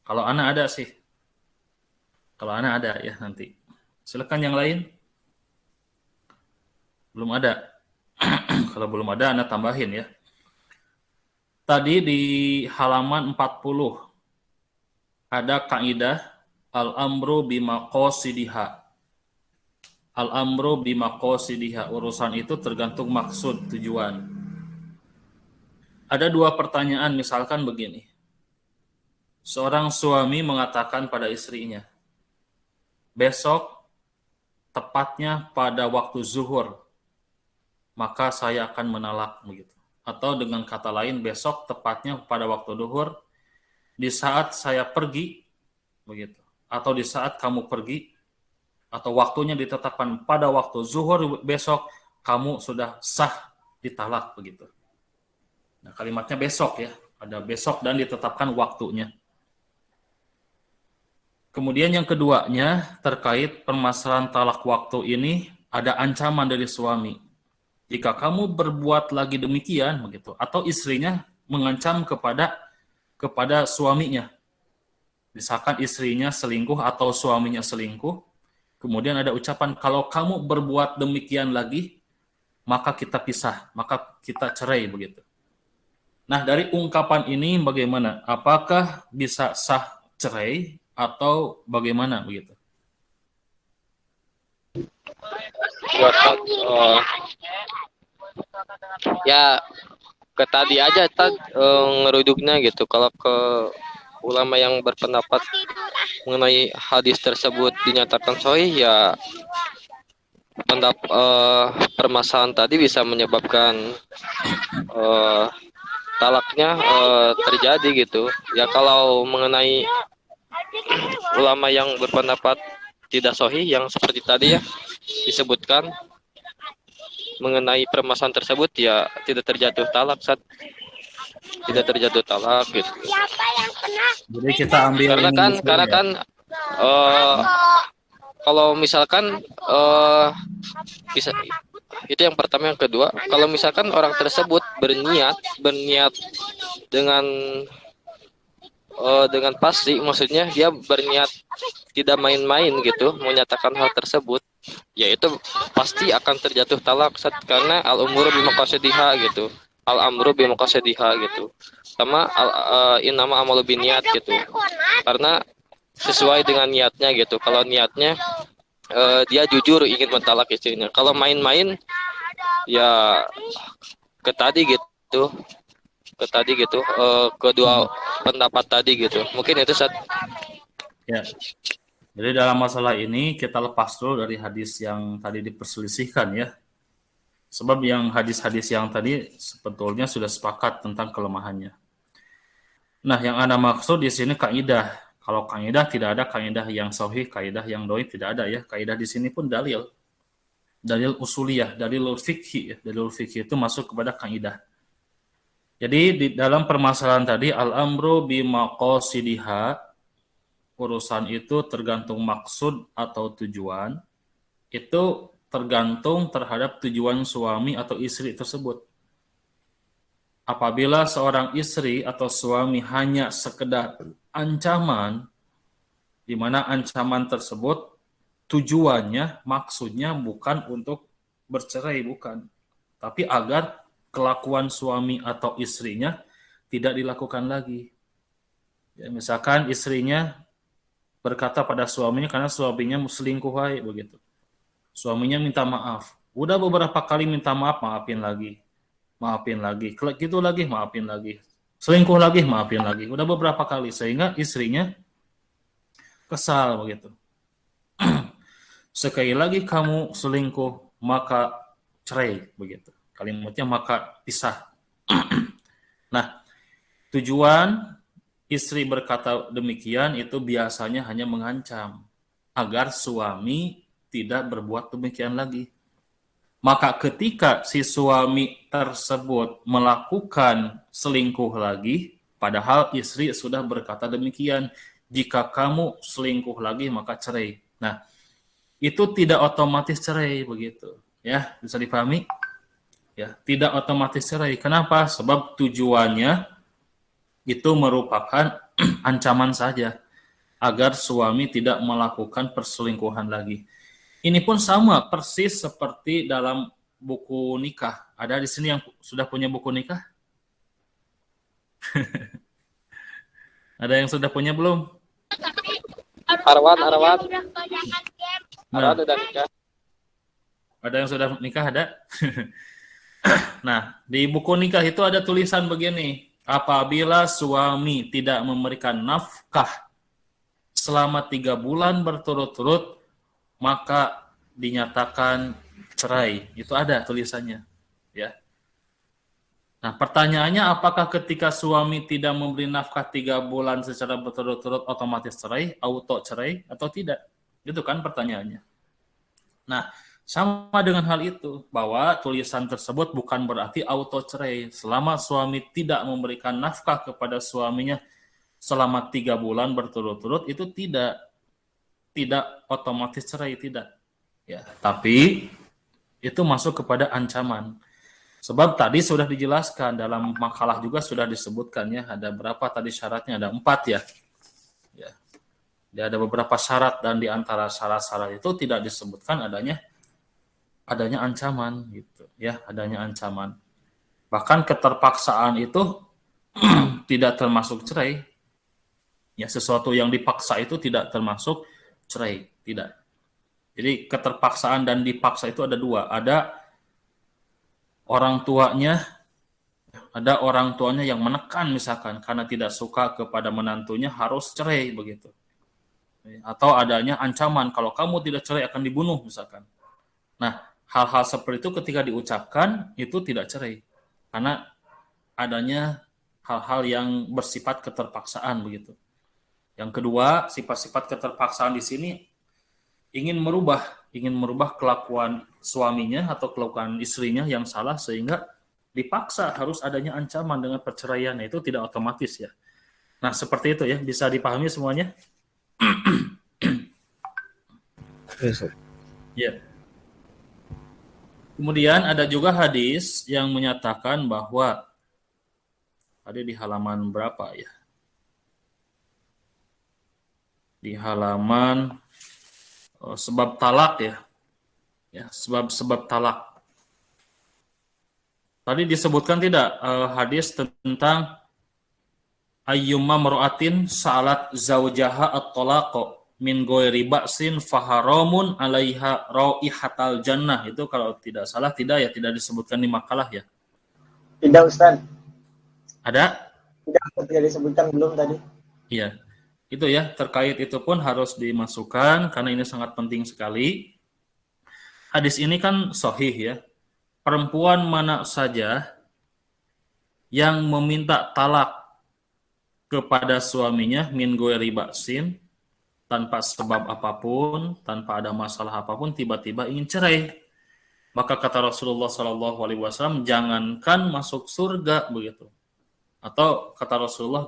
Kalau ana ada sih. Kalau ana ada ya nanti. Silakan yang lain. Belum ada. Kalau belum ada ana tambahin ya. Tadi di halaman 40 ada kaidah al-amru bimaqasidiha. Al-amru bimaqasidiha. Urusan itu tergantung maksud, tujuan. Ada 2 pertanyaan, misalkan begini. Seorang suami mengatakan pada istrinya, besok tepatnya pada waktu zuhur, maka saya akan menalak begitu. Atau dengan kata lain, besok tepatnya pada waktu zuhur, di saat saya pergi begitu. Atau di saat kamu pergi, atau waktunya ditetapkan pada waktu zuhur besok, kamu sudah sah ditalak begitu. Nah, kalimatnya besok ya, ada besok dan ditetapkan waktunya. Kemudian yang keduanya terkait permasalahan talak waktu ini ada ancaman dari suami. Jika kamu berbuat lagi demikian begitu, atau istrinya mengancam kepada suaminya. Misalkan istrinya selingkuh atau suaminya selingkuh, kemudian ada ucapan, kalau kamu berbuat demikian lagi, maka kita pisah, maka kita cerai begitu. Nah, dari ungkapan ini bagaimana? Apakah bisa sah cerai atau bagaimana begitu? Ya ke tadi aja ngeruduknya gitu. Kalau ke ulama yang berpendapat mengenai hadis tersebut dinyatakan sahih, ya permasalahan tadi bisa menyebabkan talaknya terjadi gitu. Ya kalau mengenai ulama yang berpendapat tidak sahih yang seperti tadi ya disebutkan mengenai permasalahan tersebut, ya tidak terjatuh talak gitu. Jadi kita ambil Karena kan kalau misalkan bisa itu yang pertama, yang kedua, kalau misalkan orang tersebut berniat dengan pasti, maksudnya dia berniat tidak main-main gitu menyatakan hal tersebut, ya itu pasti akan terjatuh talak karena al-umuru bimaqasidiha gitu. Al-amru bimaqasidiha gitu. Sama innama amalu binniyat gitu. Karena sesuai dengan niatnya gitu. Kalau niatnya dia jujur ingin mentalak istrinya. Kalau main-main ya ke tadi gitu. Kedua pendapat tadi gitu. Mungkin itu ya. Jadi dalam masalah ini kita lepas dulu dari hadis yang tadi diperselisihkan ya. Sebab yang hadis-hadis yang tadi sebetulnya sudah sepakat tentang kelemahannya. Nah, yang Anda maksud di sini kaidah. Kalau kaidah tidak ada kaidah yang sahih, kaidah yang dhaif tidak ada ya. Kaidah di sini pun dalil. Dalil usuliyah, dalil fikih ya. Dalil fikih itu masuk kepada kaidah. Jadi di dalam permasalahan tadi al-amru bimaqasidiha, urusan itu tergantung maksud atau tujuan, itu tergantung terhadap tujuan suami atau istri tersebut. Apabila seorang istri atau suami hanya sekedar ancaman, di mana ancaman tersebut tujuannya, maksudnya bukan untuk bercerai, bukan. Tapi agar kelakuan suami atau istrinya tidak dilakukan lagi. Ya, misalkan istrinya berkata pada suaminya karena suaminya selingkuh begitu. Suaminya minta maaf. Udah beberapa kali minta maaf, maafin lagi. Maafin lagi. Gitu lagi, maafin lagi. Selingkuh lagi, maafin lagi. Udah beberapa kali sehingga istrinya kesal begitu. Sekali lagi kamu selingkuh, maka cerai begitu. Kalimatnya maka pisah. Nah, tujuan istri berkata demikian itu biasanya hanya mengancam agar suami tidak berbuat demikian lagi. Maka ketika si suami tersebut melakukan selingkuh lagi, padahal istri sudah berkata demikian, jika kamu selingkuh lagi maka cerai. Nah, itu tidak otomatis cerai begitu. Ya, bisa dipahami? Ya, tidak otomatis cerai. Kenapa? Sebab tujuannya itu merupakan ancaman saja agar suami tidak melakukan perselingkuhan lagi. Ini pun sama persis seperti dalam buku nikah. Ada di sini yang sudah punya buku nikah? Ada yang sudah punya belum? Arwan. Nah, Udah nikah. ada yang sudah nikah ada? Nah, di buku nikah itu ada tulisan begini. Apabila suami tidak memberikan nafkah selama 3 bulan berturut-turut, maka dinyatakan cerai. Itu ada tulisannya. Ya. Nah, pertanyaannya apakah ketika suami tidak memberi nafkah 3 bulan secara berturut-turut otomatis cerai, auto cerai, atau tidak? Itu kan pertanyaannya. Nah, sama dengan hal itu, bahwa tulisan tersebut bukan berarti auto cerai. Selama suami tidak memberikan nafkah kepada suaminya selama 3 bulan berturut-turut, itu tidak otomatis cerai, tidak. Ya, tapi itu masuk kepada ancaman. Sebab tadi sudah dijelaskan, dalam makalah juga sudah disebutkan ya, ada berapa tadi syaratnya? Ada 4 ya. Ya. Ada beberapa syarat dan di antara syarat-syarat itu tidak disebutkan adanya ancaman gitu ya, adanya ancaman. Bahkan keterpaksaan itu tidak termasuk cerai. Ya, sesuatu yang dipaksa itu tidak termasuk cerai, tidak. Jadi keterpaksaan dan dipaksa itu ada 2. Ada orang tuanya yang menekan misalkan karena tidak suka kepada menantunya harus cerai begitu. Atau adanya ancaman kalau kamu tidak cerai akan dibunuh misalkan. Nah, hal-hal seperti itu ketika diucapkan itu tidak cerai karena adanya hal-hal yang bersifat keterpaksaan begitu. Yang kedua, sifat-sifat keterpaksaan di sini ingin merubah kelakuan suaminya atau kelakuan istrinya yang salah sehingga dipaksa harus adanya ancaman dengan perceraian. Itu tidak otomatis ya. Nah, seperti itu ya, bisa dipahami semuanya? Ya. Kemudian ada juga hadis yang menyatakan bahwa ada di halaman berapa ya? Di halaman sebab talak ya. Ya, sebab talak. Tadi disebutkan tidak hadis tentang ayyumma mar'atin sa'alat zaujaha at-talaq min ghairi ba'sin faharamun 'alaiha raihatal jannah. Itu kalau tidak salah tidak disebutkan di makalah ya. Tidak, Ustaz. Ada? Tidak disebutkan belum tadi. Iya. Itu ya, terkait itu pun harus dimasukkan karena ini sangat penting sekali. Hadis ini kan sahih ya. perempuan mana saja yang meminta talak kepada suaminya min ghairi ba'sin, tanpa sebab apapun, tanpa ada masalah apapun, tiba-tiba ingin cerai, maka kata Rasulullah SAW, jangankan masuk surga begitu. Atau kata Rasulullah,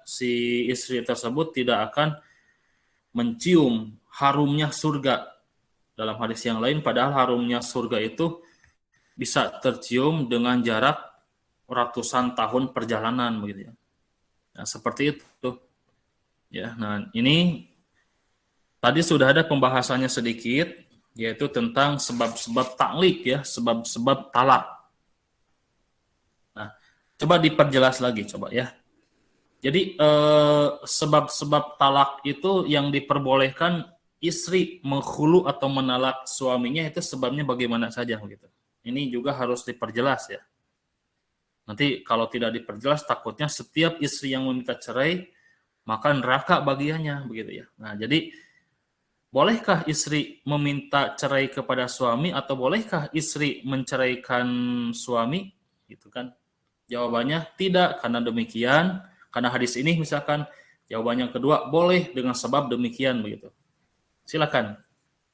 si istri tersebut tidak akan mencium harumnya surga. Dalam hadis yang lain, padahal harumnya surga itu bisa tercium dengan jarak ratusan tahun perjalanan begitu ya. Nah, seperti itu. Ya, nah ini tadi sudah ada pembahasannya sedikit, yaitu tentang sebab-sebab taklik ya, sebab-sebab talak. Nah, coba diperjelas lagi coba ya. Jadi sebab-sebab talak itu yang diperbolehkan istri menghulu atau menalak suaminya itu sebabnya bagaimana saja begitu. Ini juga harus diperjelas ya. Nanti kalau tidak diperjelas takutnya setiap istri yang meminta cerai maka neraka bagiannya begitu ya. Nah, jadi bolehkah istri meminta cerai kepada suami atau bolehkah istri menceraikan suami? Gitu kan. Jawabannya tidak, karena demikian, karena hadis ini misalkan jawabannya kedua boleh dengan sebab demikian begitu. Silakan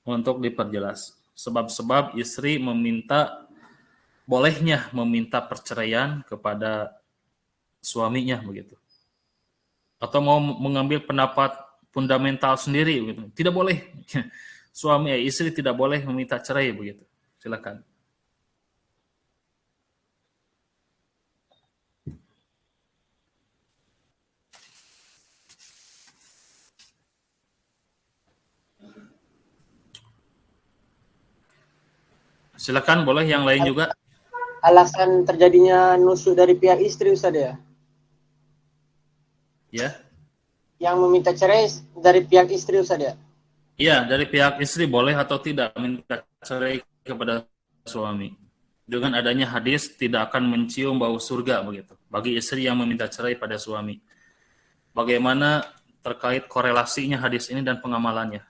untuk diperjelas. Sebab-sebab istri bolehnya meminta perceraian kepada suaminya begitu. Atau mau mengambil pendapat fundamental sendiri begitu. Tidak boleh. Istri tidak boleh meminta cerai begitu. Silakan. Silakan, boleh yang lain juga. Alasan terjadinya nusuk dari pihak istri, Ustaz ya? Ya. Yang meminta cerai dari pihak istri, Ustaz ya? Iya, dari pihak istri boleh atau tidak minta cerai kepada suami. Dengan adanya hadis tidak akan mencium bau surga begitu. Bagi istri yang meminta cerai pada suami. Bagaimana terkait korelasinya hadis ini dan pengamalannya?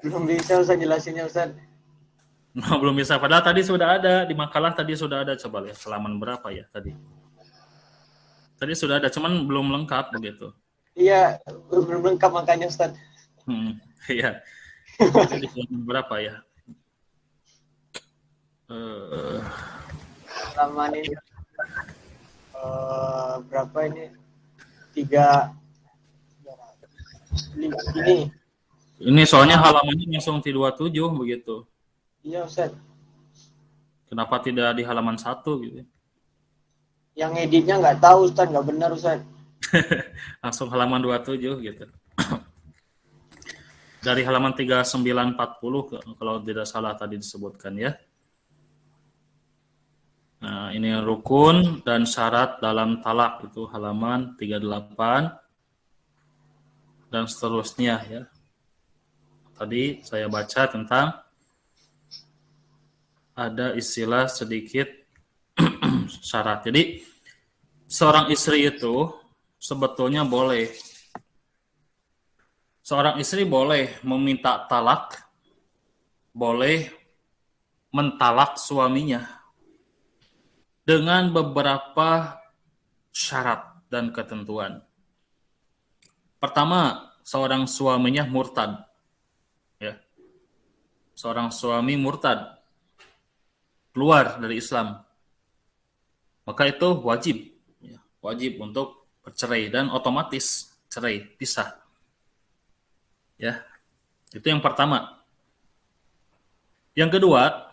Belum bisa Ustaz jelasinnya, Ustaz. Nah, belum bisa. Padahal tadi sudah ada di makalah, tadi sudah ada. Coba lihat halaman berapa ya tadi. Tadi sudah ada, cuman belum lengkap begitu. Iya, belum lengkap makanya, Ustaz. Iya. Jadi halaman berapa ya? Halaman ini berapa ini? 3 ini. Ini soalnya halamannya langsung di 27 begitu. Iya, Ustaz. Kenapa tidak di halaman 1 gitu? Yang editnya nggak tahu, Ustaz, nggak benar, Ustaz. Langsung halaman 27 gitu. Dari halaman 3940 kalau tidak salah tadi disebutkan ya. Nah, ini rukun dan syarat dalam talak itu halaman 38 dan seterusnya ya. Tadi saya baca tentang ada istilah sedikit syarat. Jadi seorang istri itu sebetulnya seorang istri boleh meminta talak, boleh mentalak suaminya dengan beberapa syarat dan ketentuan. Pertama, seorang suaminya murtad. Ya. Seorang suami murtad keluar dari Islam. Maka itu wajib untuk bercerai dan otomatis cerai, pisah. Ya. Itu yang pertama. Yang kedua,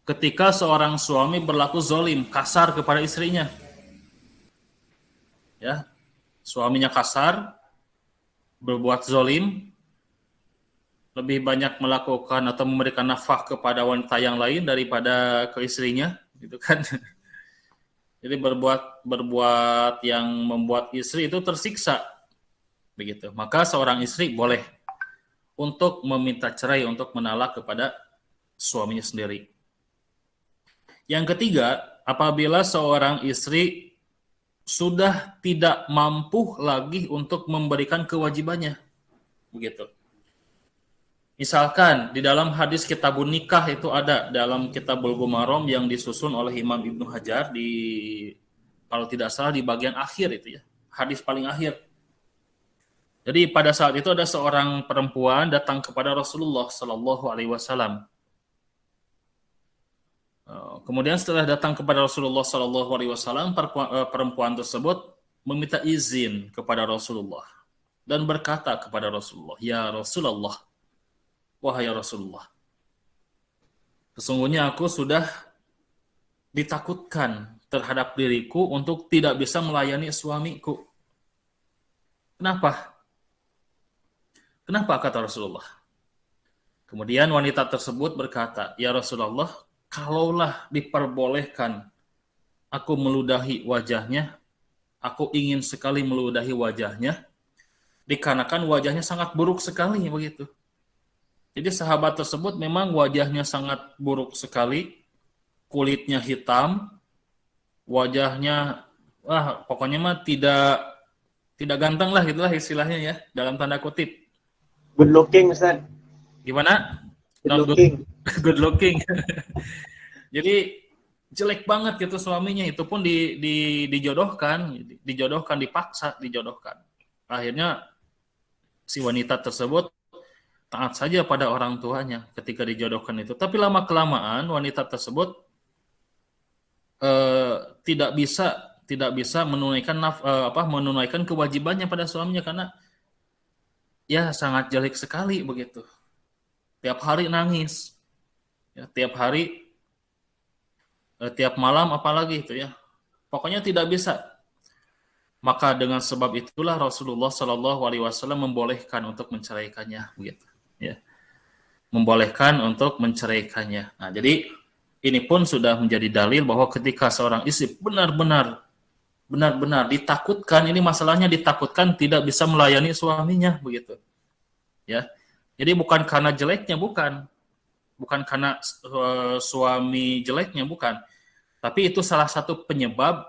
ketika seorang suami berlaku zolim, kasar kepada istrinya. Ya. Suaminya kasar, berbuat zolim, lebih banyak melakukan atau memberikan nafkah kepada wanita yang lain daripada ke istrinya, gitu kan. Jadi berbuat yang membuat istri itu tersiksa, begitu. Maka seorang istri boleh untuk meminta cerai, untuk menalak kepada suaminya sendiri. Yang ketiga, apabila seorang istri sudah tidak mampu lagi untuk memberikan kewajibannya, begitu. Misalkan di dalam hadis kitabun nikah itu ada dalam kitab Bulughul Maram yang disusun oleh Imam Ibnu Hajar di, kalau tidak salah, di bagian akhir itu ya, hadis paling akhir. Jadi pada saat itu ada seorang perempuan datang kepada Rasulullah Sallallahu Alaihi Wasallam. Kemudian setelah datang kepada Rasulullah Sallallahu Alaihi Wasallam, perempuan tersebut meminta izin kepada Rasulullah dan berkata kepada Rasulullah, "Ya Rasulullah, wahai Rasulullah, sesungguhnya aku sudah ditakutkan terhadap diriku untuk tidak bisa melayani suamiku." Kenapa? Kenapa, kata Rasulullah? Kemudian wanita tersebut berkata, "Ya Rasulullah, kalaulah diperbolehkan aku meludahi wajahnya, aku ingin sekali meludahi wajahnya, dikarenakan wajahnya sangat buruk sekali," begitu. Jadi sahabat tersebut memang wajahnya sangat buruk sekali, kulitnya hitam, wajahnya, pokoknya mah tidak ganteng lah, gitulah istilahnya ya, dalam tanda kutip. Good looking, Ustaz. Gimana? Good Not looking. good looking. Jadi jelek banget gitu suaminya, itu pun dijodohkan, dipaksa dijodohkan. Akhirnya si wanita tersebut taat saja pada orang tuanya ketika dijodohkan itu. Tapi lama kelamaan wanita tersebut tidak bisa menunaikan kewajibannya pada suaminya karena ya sangat jelek sekali begitu. Tiap hari nangis, ya, tiap hari, tiap malam apalagi itu ya. Pokoknya tidak bisa. Maka dengan sebab itulah Rasulullah Shallallahu Alaihi Wasallam membolehkan untuk menceraikannya, begitu. Ya, membolehkan untuk menceraikannya. Nah, jadi ini pun sudah menjadi dalil bahwa ketika seorang istri benar-benar ditakutkan, ini masalahnya ditakutkan tidak bisa melayani suaminya, begitu. Ya. Jadi bukan karena jeleknya, bukan karena suami jeleknya, bukan. Tapi itu salah satu penyebab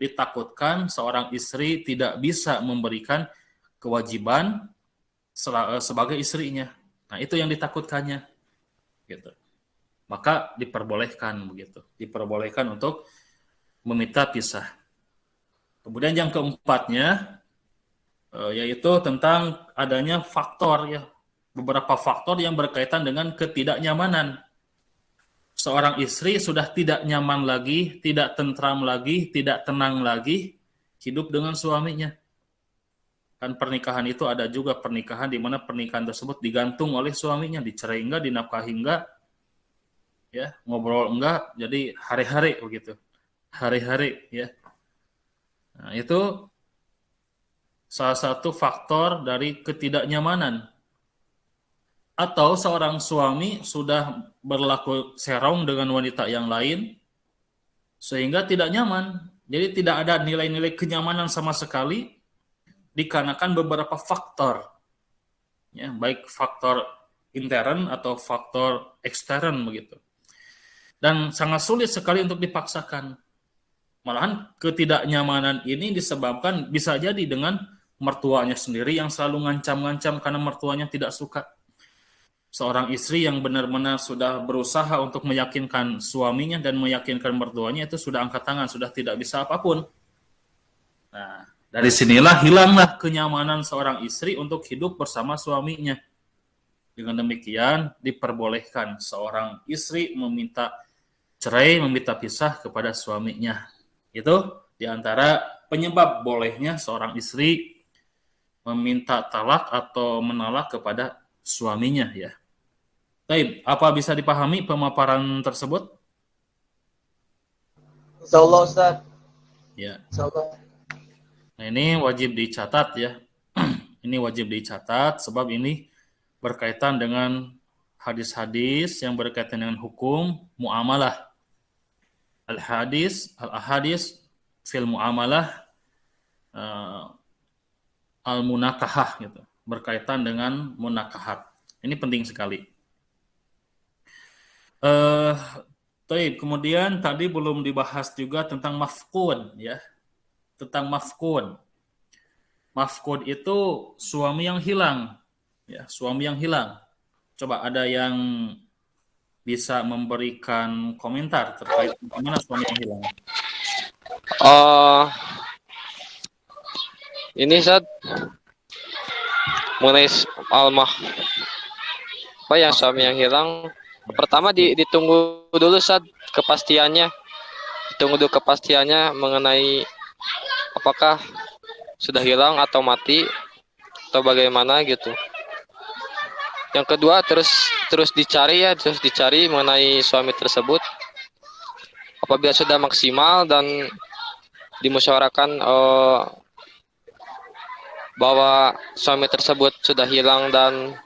ditakutkan seorang istri tidak bisa memberikan kewajiban sebagai istrinya. Nah, itu yang ditakutkannya, gitu. Maka diperbolehkan begitu. Diperbolehkan untuk meminta pisah. Kemudian yang keempatnya yaitu tentang adanya faktor ya, beberapa faktor yang berkaitan dengan ketidaknyamanan. Seorang istri sudah tidak nyaman lagi, tidak tentram lagi, tidak tenang lagi hidup dengan suaminya. Kan pernikahan itu ada juga pernikahan di mana pernikahan tersebut digantung oleh suaminya, dicerai enggak, dinafkahi enggak, ya, ngobrol enggak, jadi hari-hari begitu. Hari-hari ya. Nah, itu salah satu faktor dari ketidaknyamanan. Atau seorang suami sudah berlaku serong dengan wanita yang lain sehingga tidak nyaman. Jadi tidak ada nilai-nilai kenyamanan sama sekali dikarenakan beberapa faktor. Ya, baik faktor intern atau faktor ekstern begitu. Dan sangat sulit sekali untuk dipaksakan. Malahan ketidaknyamanan ini disebabkan bisa jadi dengan mertuanya sendiri yang selalu ngancam-ngancam karena mertuanya tidak suka. Seorang istri yang benar-benar sudah berusaha untuk meyakinkan suaminya dan meyakinkan mertuanya itu sudah angkat tangan, sudah tidak bisa apapun. Nah, dari sinilah hilanglah kenyamanan seorang istri untuk hidup bersama suaminya. Dengan demikian diperbolehkan seorang istri meminta cerai, meminta pisah kepada suaminya. Itu diantara penyebab bolehnya seorang istri meminta talak atau menolak kepada suaminya ya. Baik, apa bisa dipahami pemaparan tersebut? Insyaallah, Ustaz. Ya. Insyaallah. Nah, ini wajib dicatat ya. Ini wajib dicatat sebab ini berkaitan dengan hadis-hadis yang berkaitan dengan hukum muamalah. Al-ahadis fil muamalah al-munakahah gitu, berkaitan dengan munakahat. Ini penting sekali. Kemudian tadi belum dibahas juga tentang mafqud ya. tentang mafkud. Mafkud itu suami yang hilang. Ya, suami yang hilang. Coba ada yang bisa memberikan komentar terkait bagaimana suami yang hilang. Oh, ini Ustaz mengenai almah apa yang suami yang hilang. Pertama ditunggu dulu Ustaz kepastiannya. Ditunggu dulu kepastiannya mengenai apakah sudah hilang atau mati atau bagaimana gitu. Yang kedua terus dicari mengenai suami tersebut. Apabila sudah maksimal dan dimusyawarahkan bahwa suami tersebut sudah hilang dan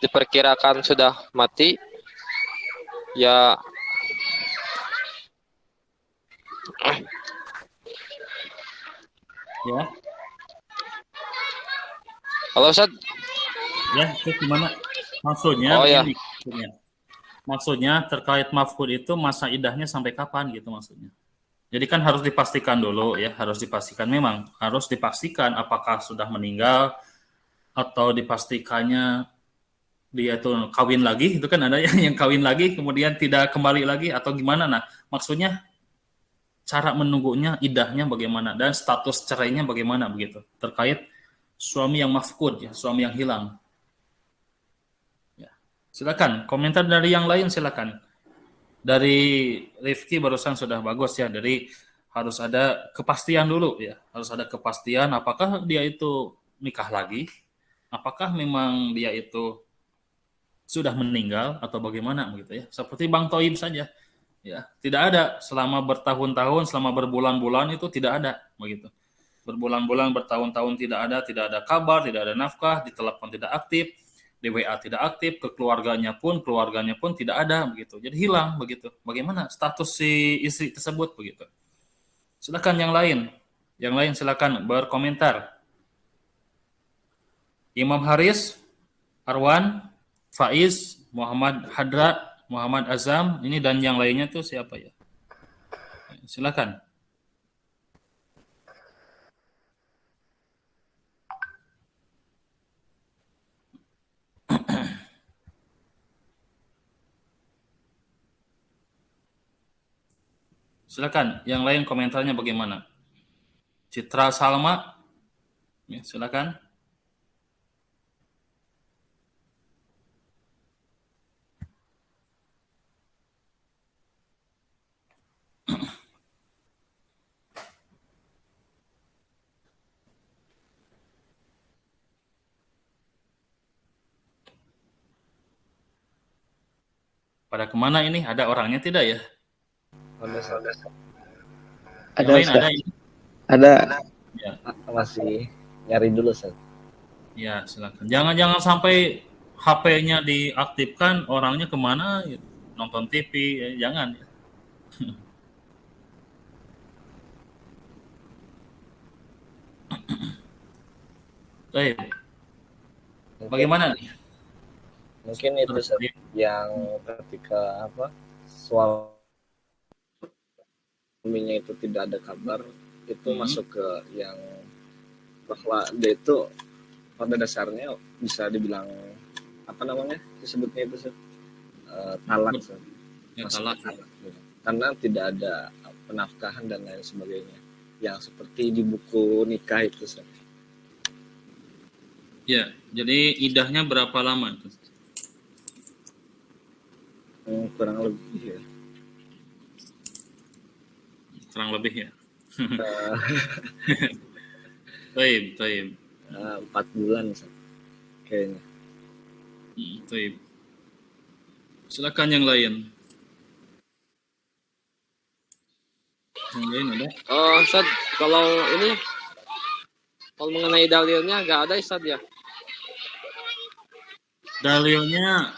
diperkirakan sudah mati, ya Ya, halo Ustaz. ya, itu gimana? Maksudnya Oh ya, begini. Maksudnya terkait mafkud itu masa idahnya sampai kapan gitu maksudnya. Jadi kan harus dipastikan dulu ya, harus dipastikan memang harus dipastikan apakah sudah meninggal atau dipastikannya dia itu kawin lagi, itu kan ada yang kawin lagi kemudian tidak kembali lagi atau gimana. Nah, maksudnya cara menunggunya, idahnya bagaimana dan status cerainya bagaimana begitu terkait suami yang mafkud ya, suami yang hilang. Ya. Silakan komentar dari yang lain silakan. Dari Rifki barusan sudah bagus ya, dari harus ada kepastian dulu ya, harus ada kepastian apakah dia itu nikah lagi, apakah memang dia itu sudah meninggal atau bagaimana begitu ya. Seperti Bang Toib saja. Ya, tidak ada selama bertahun-tahun, selama berbulan-bulan itu tidak ada begitu. Berbulan-bulan, bertahun-tahun tidak ada kabar, tidak ada nafkah, di telepon tidak aktif, di WA tidak aktif, ke keluarganya pun tidak ada begitu. Jadi hilang begitu. Bagaimana status si istri tersebut begitu. Silakan yang lain. Yang lain silakan berkomentar. Imam Haris, Arwan, Faiz, Muhammad Hadra, Muhammad Azam, ini dan yang lainnya tuh siapa ya? Silakan. Silakan, yang lain komentarnya bagaimana? Citra Salma, ya, silakan. Pada kemana ini? Ada orangnya tidak ya? Yang lain ada ini? Ada. Ya. Masih nyari dulu, Ustaz. Ya, silakan. Jangan sampai HP-nya diaktifkan, orangnya kemana? Nonton TV, ya, jangan. Baik. Bagaimana nih? Mungkin itu Ustaz, yang ketika suaminya itu tidak ada kabar, itu masuk ke yang bahwa dia itu pada dasarnya bisa dibilang disebutnya itu talak, Ya, talak. Karena tidak ada penafkahan dan lain sebagainya yang seperti di buku nikah itu Ustaz. Ya, jadi idahnya berapa lama? Kurang lebih ya. Kurang lebih ya. Taib. 4 bulan kayaknya. Taib. Silakan yang lain. Yang lain ada? Ustaz, kalau mengenai dalilnya nggak ada Ustaz ya? Dalilnya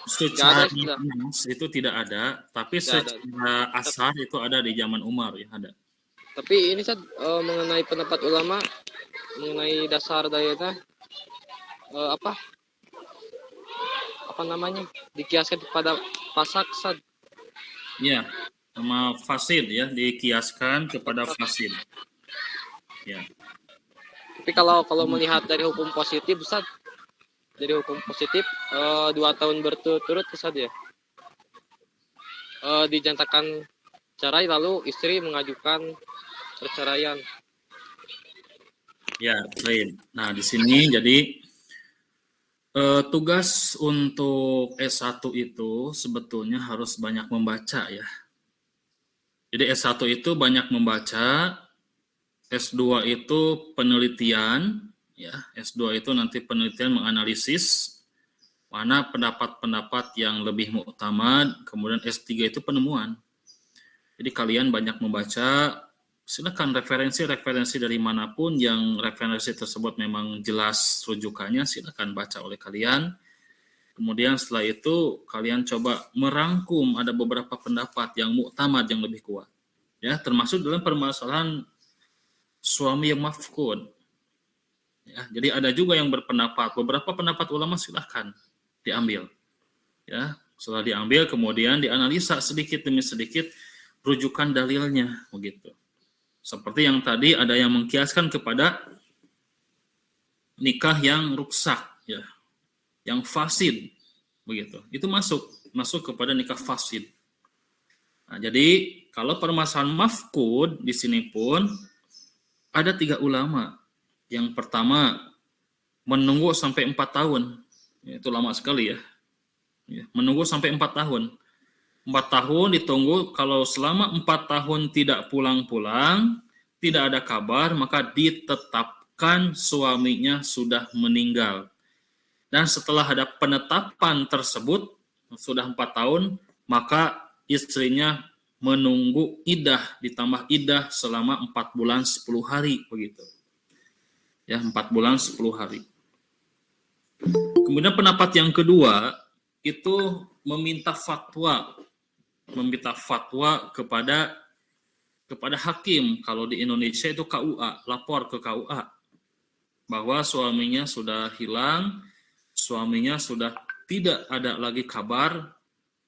secara Nggak ada, nas itu tidak ada, tapi secara asar itu ada di zaman Umar ya ada. Tapi ini Ustaz, mengenai pendapat ulama mengenai dasar dalilnya apa namanya dikiaskan kepada fasak Ustaz. Ya, sama fasid ya, dikiaskan kepada fasid. Ya. Tapi kalau melihat dari hukum positif, Ustaz, dari hukum positif 2 tahun berturut-turut Ustaz ya, dinyatakan cerai lalu istri mengajukan perceraian. Ya, baik. Nah, di sini jadi tugas untuk S1 itu sebetulnya harus banyak membaca ya. Jadi S1 itu banyak membaca, S2 itu penelitian, ya. S2 itu nanti penelitian menganalisis mana pendapat-pendapat yang lebih muktamad, kemudian S3 itu penemuan. Jadi kalian banyak membaca, silakan referensi-referensi dari manapun yang referensi tersebut memang jelas rujukannya, silakan baca oleh kalian. Kemudian setelah itu kalian coba merangkum ada beberapa pendapat yang muktamad yang lebih kuat. Ya, termasuk dalam permasalahan suami yang mafkud. Ya, jadi ada juga yang berpendapat, beberapa pendapat ulama silahkan diambil. Ya, setelah diambil kemudian dianalisa sedikit demi sedikit rujukan dalilnya begitu. Seperti yang tadi ada yang mengkiaskan kepada nikah yang ruksak ya, yang fasid begitu. Itu masuk kepada nikah fasid. Nah, jadi kalau permasalahan mafkud di sini pun ada 3 ulama. Yang pertama menunggu sampai 4 tahun. Itu lama sekali ya. Menunggu sampai 4 tahun. 4 tahun ditunggu, kalau selama 4 tahun tidak pulang-pulang, tidak ada kabar, maka ditetapkan suaminya sudah meninggal. Dan setelah ada penetapan tersebut, sudah 4 tahun, maka istrinya menunggu iddah, ditambah iddah selama 4 bulan 10 hari, begitu. Ya, 4 bulan 10 hari. Kemudian pendapat yang kedua, itu meminta fatwa kepada hakim. Kalau di Indonesia itu KUA, lapor ke KUA bahwa suaminya sudah hilang, suaminya sudah tidak ada lagi kabar,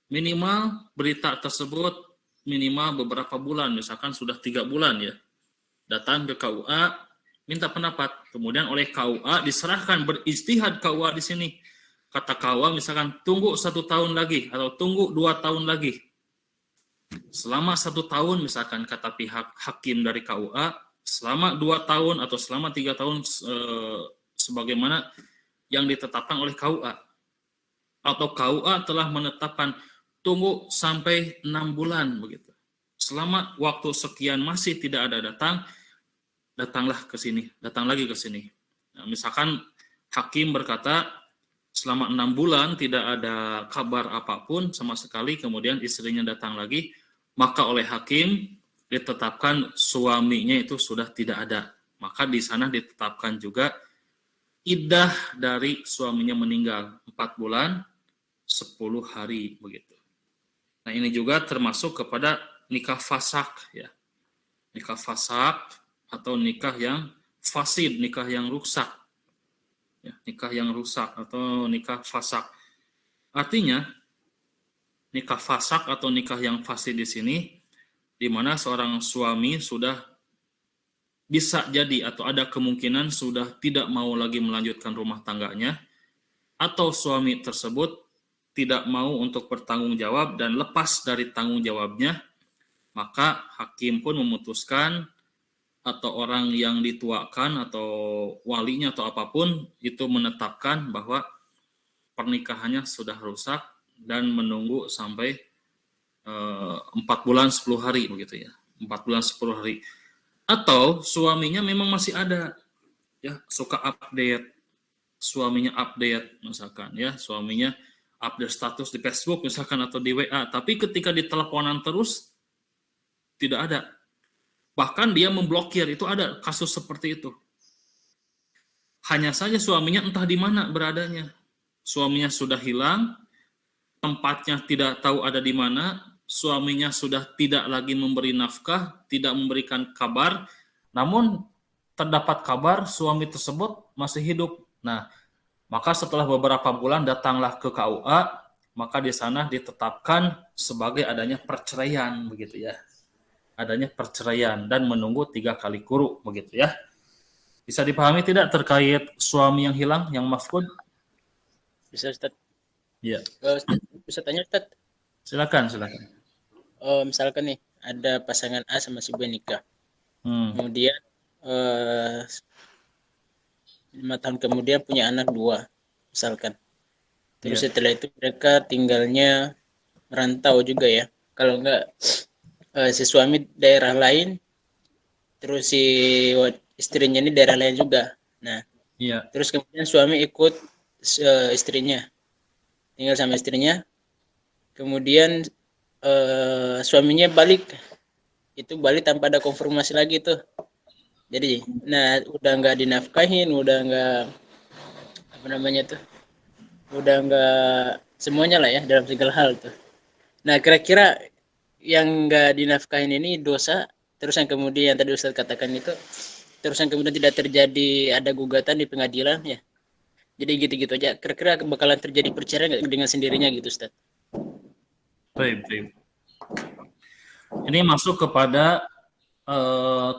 minimal berita tersebut minimal beberapa bulan, misalkan sudah 3 bulan ya, datang ke KUA minta pendapat, kemudian oleh KUA diserahkan, berijtihad KUA di sini. Kata KUA misalkan tunggu 1 tahun lagi atau tunggu 2 tahun lagi. Selama 1 tahun misalkan kata pihak hakim dari KUA, selama 2 tahun atau selama 3 tahun sebagaimana yang ditetapkan oleh KUA. Atau KUA telah menetapkan tunggu sampai 6 bulan begitu. Selama waktu sekian masih tidak ada datang lagi ke sini. Nah, misalkan hakim berkata selama 6 bulan tidak ada kabar apapun sama sekali, kemudian istrinya datang lagi, maka oleh hakim ditetapkan suaminya itu sudah tidak ada. Maka di sana ditetapkan juga iddah dari suaminya meninggal 4 bulan 10 hari begitu. Nah, ini juga termasuk kepada nikah fasak ya. Nikah fasak atau nikah yang fasid, nikah yang rusak. Ya, nikah yang rusak atau nikah fasak. Artinya nikah fasak atau nikah yang fasid di sini di mana seorang suami sudah bisa jadi atau ada kemungkinan sudah tidak mau lagi melanjutkan rumah tangganya, atau suami tersebut tidak mau untuk bertanggung jawab dan lepas dari tanggung jawabnya, maka hakim pun memutuskan atau orang yang dituakan atau walinya atau apapun itu menetapkan bahwa pernikahannya sudah rusak dan menunggu sampai 4 bulan 10 hari begitu ya. 4 bulan 10 hari. Atau suaminya memang masih ada ya, suka update. Suaminya update misalkan ya, suaminya update status di Facebook misalkan atau di WA, tapi ketika diteleponan terus tidak ada. Bahkan dia memblokir, itu ada kasus seperti itu. Hanya saja suaminya entah di mana beradanya. Suaminya sudah hilang, tempatnya tidak tahu ada di mana, suaminya sudah tidak lagi memberi nafkah, tidak memberikan kabar, namun terdapat kabar suami tersebut masih hidup. Nah, maka setelah beberapa bulan datanglah ke KUA, maka di sana ditetapkan sebagai adanya perceraian begitu ya. Adanya perceraian dan menunggu 3 kali quru begitu ya. Bisa dipahami tidak terkait suami yang hilang, yang mafqud? Bisa Ustaz? Iya. Ustaz, bisa tanya Ustaz? Silakan. Misalkan nih ada pasangan A sama si B nikah. Hmm. Kemudian 5 tahun kemudian punya anak 2 misalkan. Terus Iya. setelah itu mereka tinggalnya merantau juga ya. Kalau enggak si suami daerah lain, terus si istrinya ini daerah lain juga. Nah, Iya. terus kemudian suami ikut istrinya, tinggal sama istrinya. Kemudian suaminya balik, itu balik tanpa ada konfirmasi lagi tuh. Jadi, nah udah nggak dinafkahin, udah nggak apa namanya tuh, udah nggak semuanya lah ya dalam segala hal tuh. Nah kira-kira yang nggak dinafkahin ini dosa, terus yang kemudian tadi Ustaz katakan itu, terus yang kemudian tidak terjadi ada gugatan di pengadilan ya. Jadi gitu-gitu aja. Kira-kira bakalan terjadi perceraian nggak dengan sendirinya gitu Ustaz? Baik. Ini masuk kepada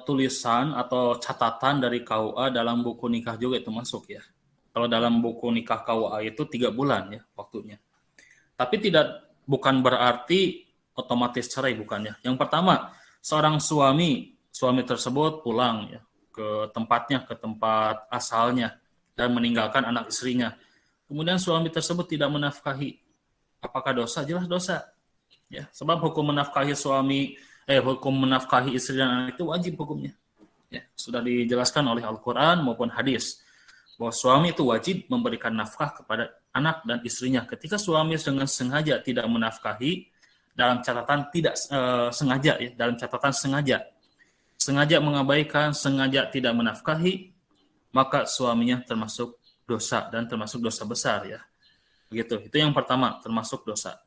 tulisan atau catatan dari KUA dalam buku nikah juga itu masuk ya. Kalau dalam buku nikah KUA itu 3 bulan ya waktunya. Tapi bukan berarti otomatis cerai, bukannya. Yang pertama, seorang suami tersebut pulang ya ke tempat asalnya dan meninggalkan anak istrinya. Kemudian suami tersebut tidak menafkahi. Apakah dosa? Jelas dosa. Ya, sebab hukum menafkahi istri dan anak itu wajib hukumnya. Ya, sudah dijelaskan oleh Al-Qur'an maupun hadis bahwa suami itu wajib memberikan nafkah kepada anak dan istrinya. Ketika suami dengan sengaja tidak menafkahi, dalam catatan tidak sengaja ya, dalam catatan sengaja mengabaikan, sengaja tidak menafkahi, maka suaminya termasuk dosa dan termasuk dosa besar ya. Begitu. Itu yang pertama, termasuk dosa.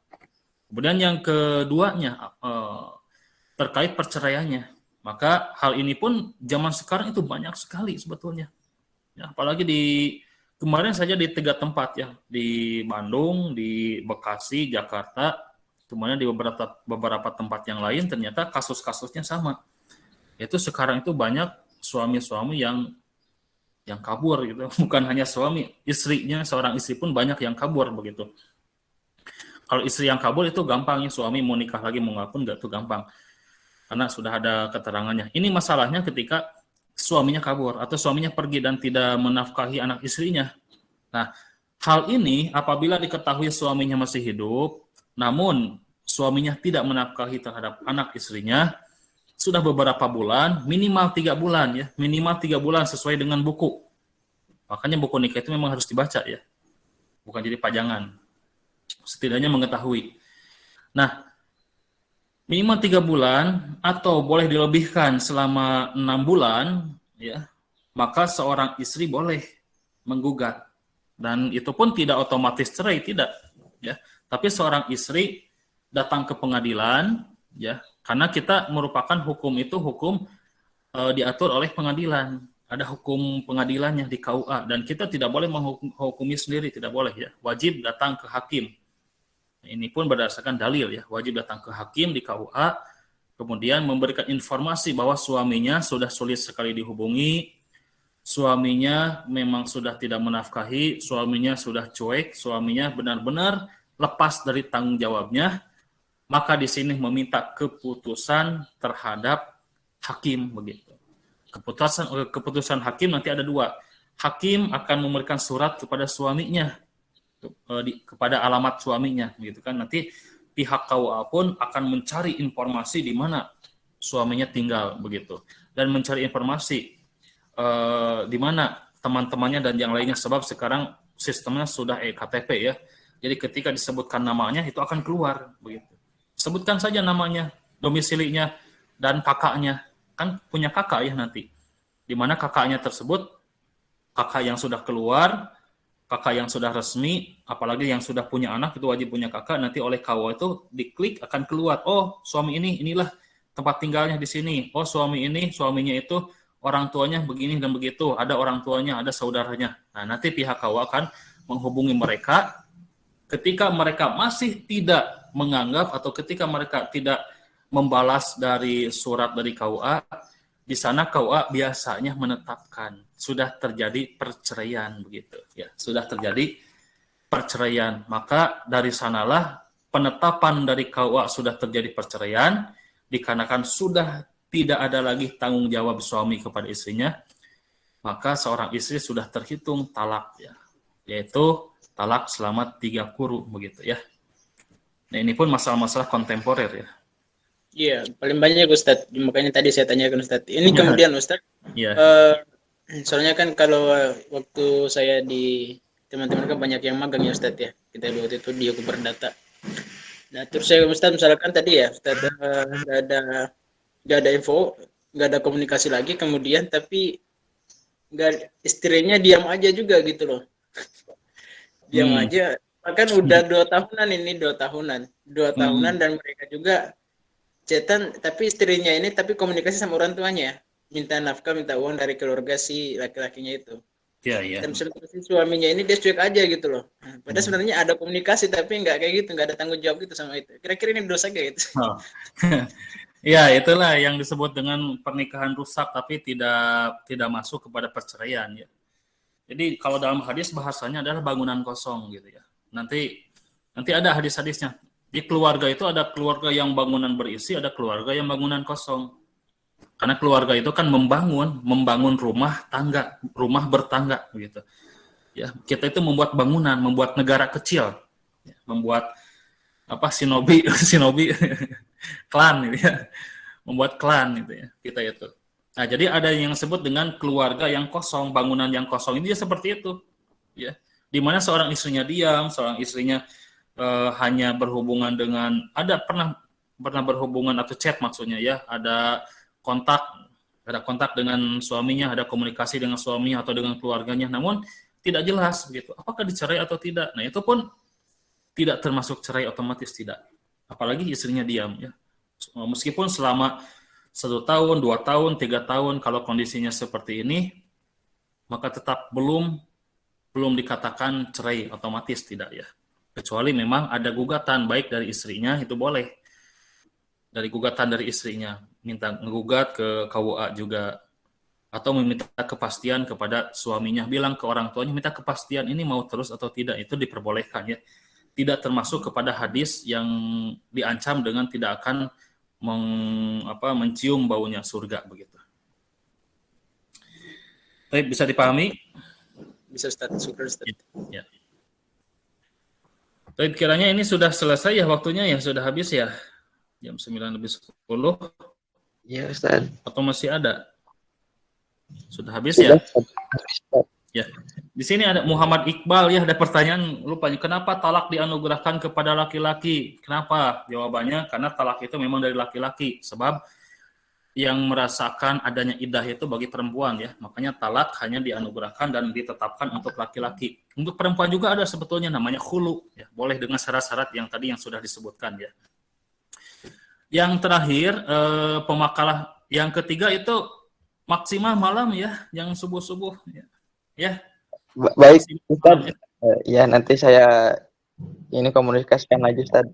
Kemudian yang keduanya terkait perceraiannya. Maka hal ini pun zaman sekarang itu banyak sekali sebetulnya. Ya, apalagi kemarin saja di 3 tempat ya, di Bandung, di Bekasi, Jakarta, kemudian di beberapa tempat yang lain ternyata kasus-kasusnya sama. Itu sekarang itu banyak suami-suami yang kabur gitu. Bukan hanya suami, istrinya, seorang istri pun banyak yang kabur begitu. Kalau istri yang kabur itu gampang ya, suami mau nikah lagi mau nggak pun nggak tuh gampang. Karena sudah ada keterangannya. Ini masalahnya ketika suaminya kabur atau suaminya pergi dan tidak menafkahi anak istrinya. Nah, hal ini apabila diketahui suaminya masih hidup, namun suaminya tidak menafkahi terhadap anak istrinya, sudah beberapa bulan, minimal 3 bulan ya, minimal 3 bulan sesuai dengan buku. Makanya buku nikah itu memang harus dibaca ya, bukan jadi pajangan. Setidaknya mengetahui. Nah, minimal 3 bulan atau boleh dilebihkan selama 6 bulan ya, maka seorang istri boleh menggugat. Dan itu pun tidak otomatis cerai, tidak ya. Tapi seorang istri datang ke pengadilan ya, karena kita merupakan hukum itu diatur oleh pengadilan. Ada hukum pengadilannya di KUA dan kita tidak boleh menghukumi sendiri, tidak boleh ya. Wajib datang ke hakim. Ini pun berdasarkan dalil ya, wajib datang ke hakim di KUA, kemudian memberikan informasi bahwa suaminya sudah sulit sekali dihubungi, suaminya memang sudah tidak menafkahi, suaminya sudah cuek, suaminya benar-benar lepas dari tanggung jawabnya, maka di sini meminta keputusan terhadap hakim begitu. Keputusan hakim nanti ada 2. Hakim akan memberikan surat kepada suaminya, kepada alamat suaminya gitu kan. Nanti pihak KUA pun akan mencari informasi di mana suaminya tinggal begitu dan mencari informasi di mana teman-temannya dan yang lainnya, sebab sekarang sistemnya sudah eKTP ya. Jadi ketika disebutkan namanya itu akan keluar begitu. Sebutkan saja namanya, domisilinya dan kakaknya, kan punya kakak ya nanti. Di mana kakaknya tersebut, kakak yang sudah keluar, kakak yang sudah resmi, apalagi yang sudah punya anak itu wajib punya kakak, nanti oleh KUA itu diklik akan keluar, oh suami inilah tempat tinggalnya di sini, oh suaminya itu orang tuanya begini dan begitu, ada orang tuanya, ada saudaranya. Nah nanti pihak KUA akan menghubungi mereka, ketika mereka masih tidak menganggap atau ketika mereka tidak membalas dari surat dari KUA, di sana KUA biasanya menetapkan sudah terjadi perceraian begitu ya, sudah terjadi perceraian. Maka dari sanalah penetapan dari KUA sudah terjadi perceraian dikarenakan sudah tidak ada lagi tanggung jawab suami kepada istrinya, maka seorang istri sudah terhitung talak ya, yaitu talak selama 3 kurun begitu ya. Nah, ini pun masalah-masalah kontemporer ya. Iya, paling banyak Ustadz. Makanya tadi saya tanyakan Ustadz. Ini kemudian Ustadz, Ya. soalnya kan kalau waktu saya di teman-teman kan banyak yang magang ya Ustadz ya. Kita waktu itu di Hukum Perdata. Nah, terus saya Ustadz misalkan tadi ya Ustadz nggak ada info, nggak ada komunikasi lagi, kemudian tapi nggak, istrinya diam aja juga gitu loh. Diam aja. Bahkan udah 2 tahunan ini, 2 tahunan dan mereka juga chatan, tapi istrinya ini tapi komunikasi sama orang tuanya, minta nafkah, minta uang dari keluarga si laki-lakinya itu. Iya. Dan sementara si suaminya ini dia cuek aja gitu loh. Padahal sebenarnya ada komunikasi tapi nggak kayak gitu, nggak ada tanggung jawab gitu sama itu. Kira-kira ini dosa gak gitu? Oh. Ya, itulah yang disebut dengan pernikahan rusak tapi tidak masuk kepada perceraian ya. Jadi kalau dalam hadis bahasanya adalah bangunan kosong gitu ya. Nanti ada hadis-hadisnya. Di keluarga itu ada keluarga yang bangunan berisi, ada keluarga yang bangunan kosong. Karena keluarga itu kan membangun rumah tangga, rumah bertangga gitu. Ya, kita itu membuat bangunan, membuat negara kecil, ya, membuat shinobi klan gitu ya. Membuat klan gitu ya, kita itu. Nah, jadi ada yang disebut dengan keluarga yang kosong, bangunan yang kosong. Ini seperti itu. Ya. Di mana seorang istrinya diam, seorang istrinya hanya berhubungan dengan pernah berhubungan atau chat maksudnya ya, ada kontak dengan suaminya, ada komunikasi dengan suaminya atau dengan keluarganya, namun tidak jelas begitu apakah dicerai atau tidak. Nah, itu pun tidak termasuk cerai otomatis, tidak, apalagi istrinya diam ya, meskipun selama 1 tahun, 2 tahun, 3 tahun, kalau kondisinya seperti ini maka tetap belum dikatakan cerai otomatis, tidak ya. Kecuali memang ada gugatan baik dari istrinya, itu boleh. Dari gugatan dari istrinya, minta ngegugat ke KUA juga, atau meminta kepastian kepada suaminya, bilang ke orang tuanya minta kepastian ini mau terus atau tidak, itu diperbolehkan ya. Tidak termasuk kepada hadis yang diancam dengan tidak akan mencium baunya surga begitu. Baik, bisa dipahami? Bisa Ustaz, syukur Ustaz. Ya. Baik, kiranya ini sudah selesai ya waktunya ya, sudah habis ya. Jam 9:10. Iya, Ustaz. Atau masih ada? Sudah habis ya? Ya. Di sini ada Muhammad Iqbal ya, ada pertanyaan lupa. Kenapa talak dianugerahkan kepada laki-laki? Kenapa? Jawabannya karena talak itu memang dari laki-laki. Sebab yang merasakan adanya iddah itu bagi perempuan ya. Makanya talak hanya dianugerahkan dan ditetapkan untuk laki-laki. Untuk perempuan juga ada sebetulnya namanya khulu ya. Boleh dengan syarat-syarat yang tadi yang sudah disebutkan ya. Yang terakhir pemakalah yang ketiga itu maksimal malam ya, yang subuh-subuh ya. Ya. Baik, Ustaz. Ya, nanti saya ini komunikasikan lagi, Ustaz.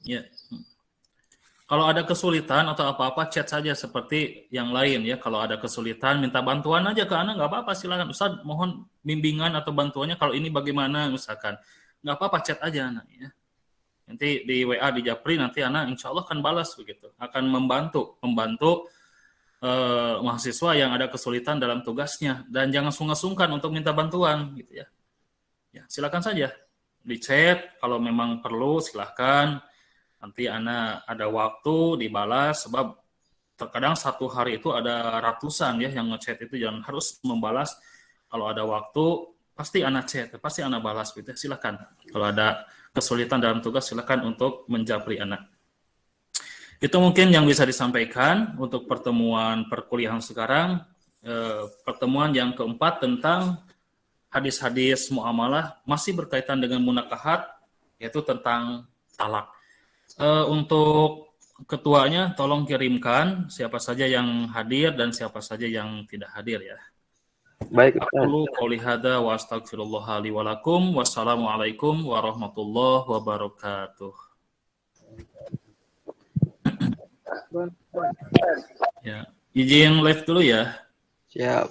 Ya. Kalau ada kesulitan atau apa-apa, chat saja seperti yang lain ya. Kalau ada kesulitan, minta bantuan aja ke Ana, nggak apa-apa, silakan. Ustaz, mohon bimbingan atau bantuannya kalau ini bagaimana, misalkan. Nggak apa-apa, chat aja Ana ya. Nanti di WA, di Japri, nanti Ana insya Allah akan balas begitu. Akan membantu mahasiswa yang ada kesulitan dalam tugasnya. Dan jangan sungkan-sungkan untuk minta bantuan gitu ya. Ya, silakan saja. Di chat, kalau memang perlu, silakan. Nanti Ana ada waktu dibalas, sebab terkadang 1 hari itu ada ratusan ya yang ngechat itu, jangan harus membalas. Kalau ada waktu pasti Ana chat, pasti Ana balas gitu. Silakan. Kalau ada kesulitan dalam tugas silakan untuk menjapri Ana. Itu mungkin yang bisa disampaikan untuk pertemuan perkuliahan sekarang. Pertemuan yang keempat tentang hadis-hadis muamalah masih berkaitan dengan munakahat, yaitu tentang talak. Untuk ketuanya tolong kirimkan siapa saja yang hadir dan siapa saja yang tidak hadir ya. Baik, Aku qouli hadza wa astaghfirullah li wa lakum. Wassalamualaikum warahmatullahi wabarakatuh. Ya. Izin live dulu ya. Siap.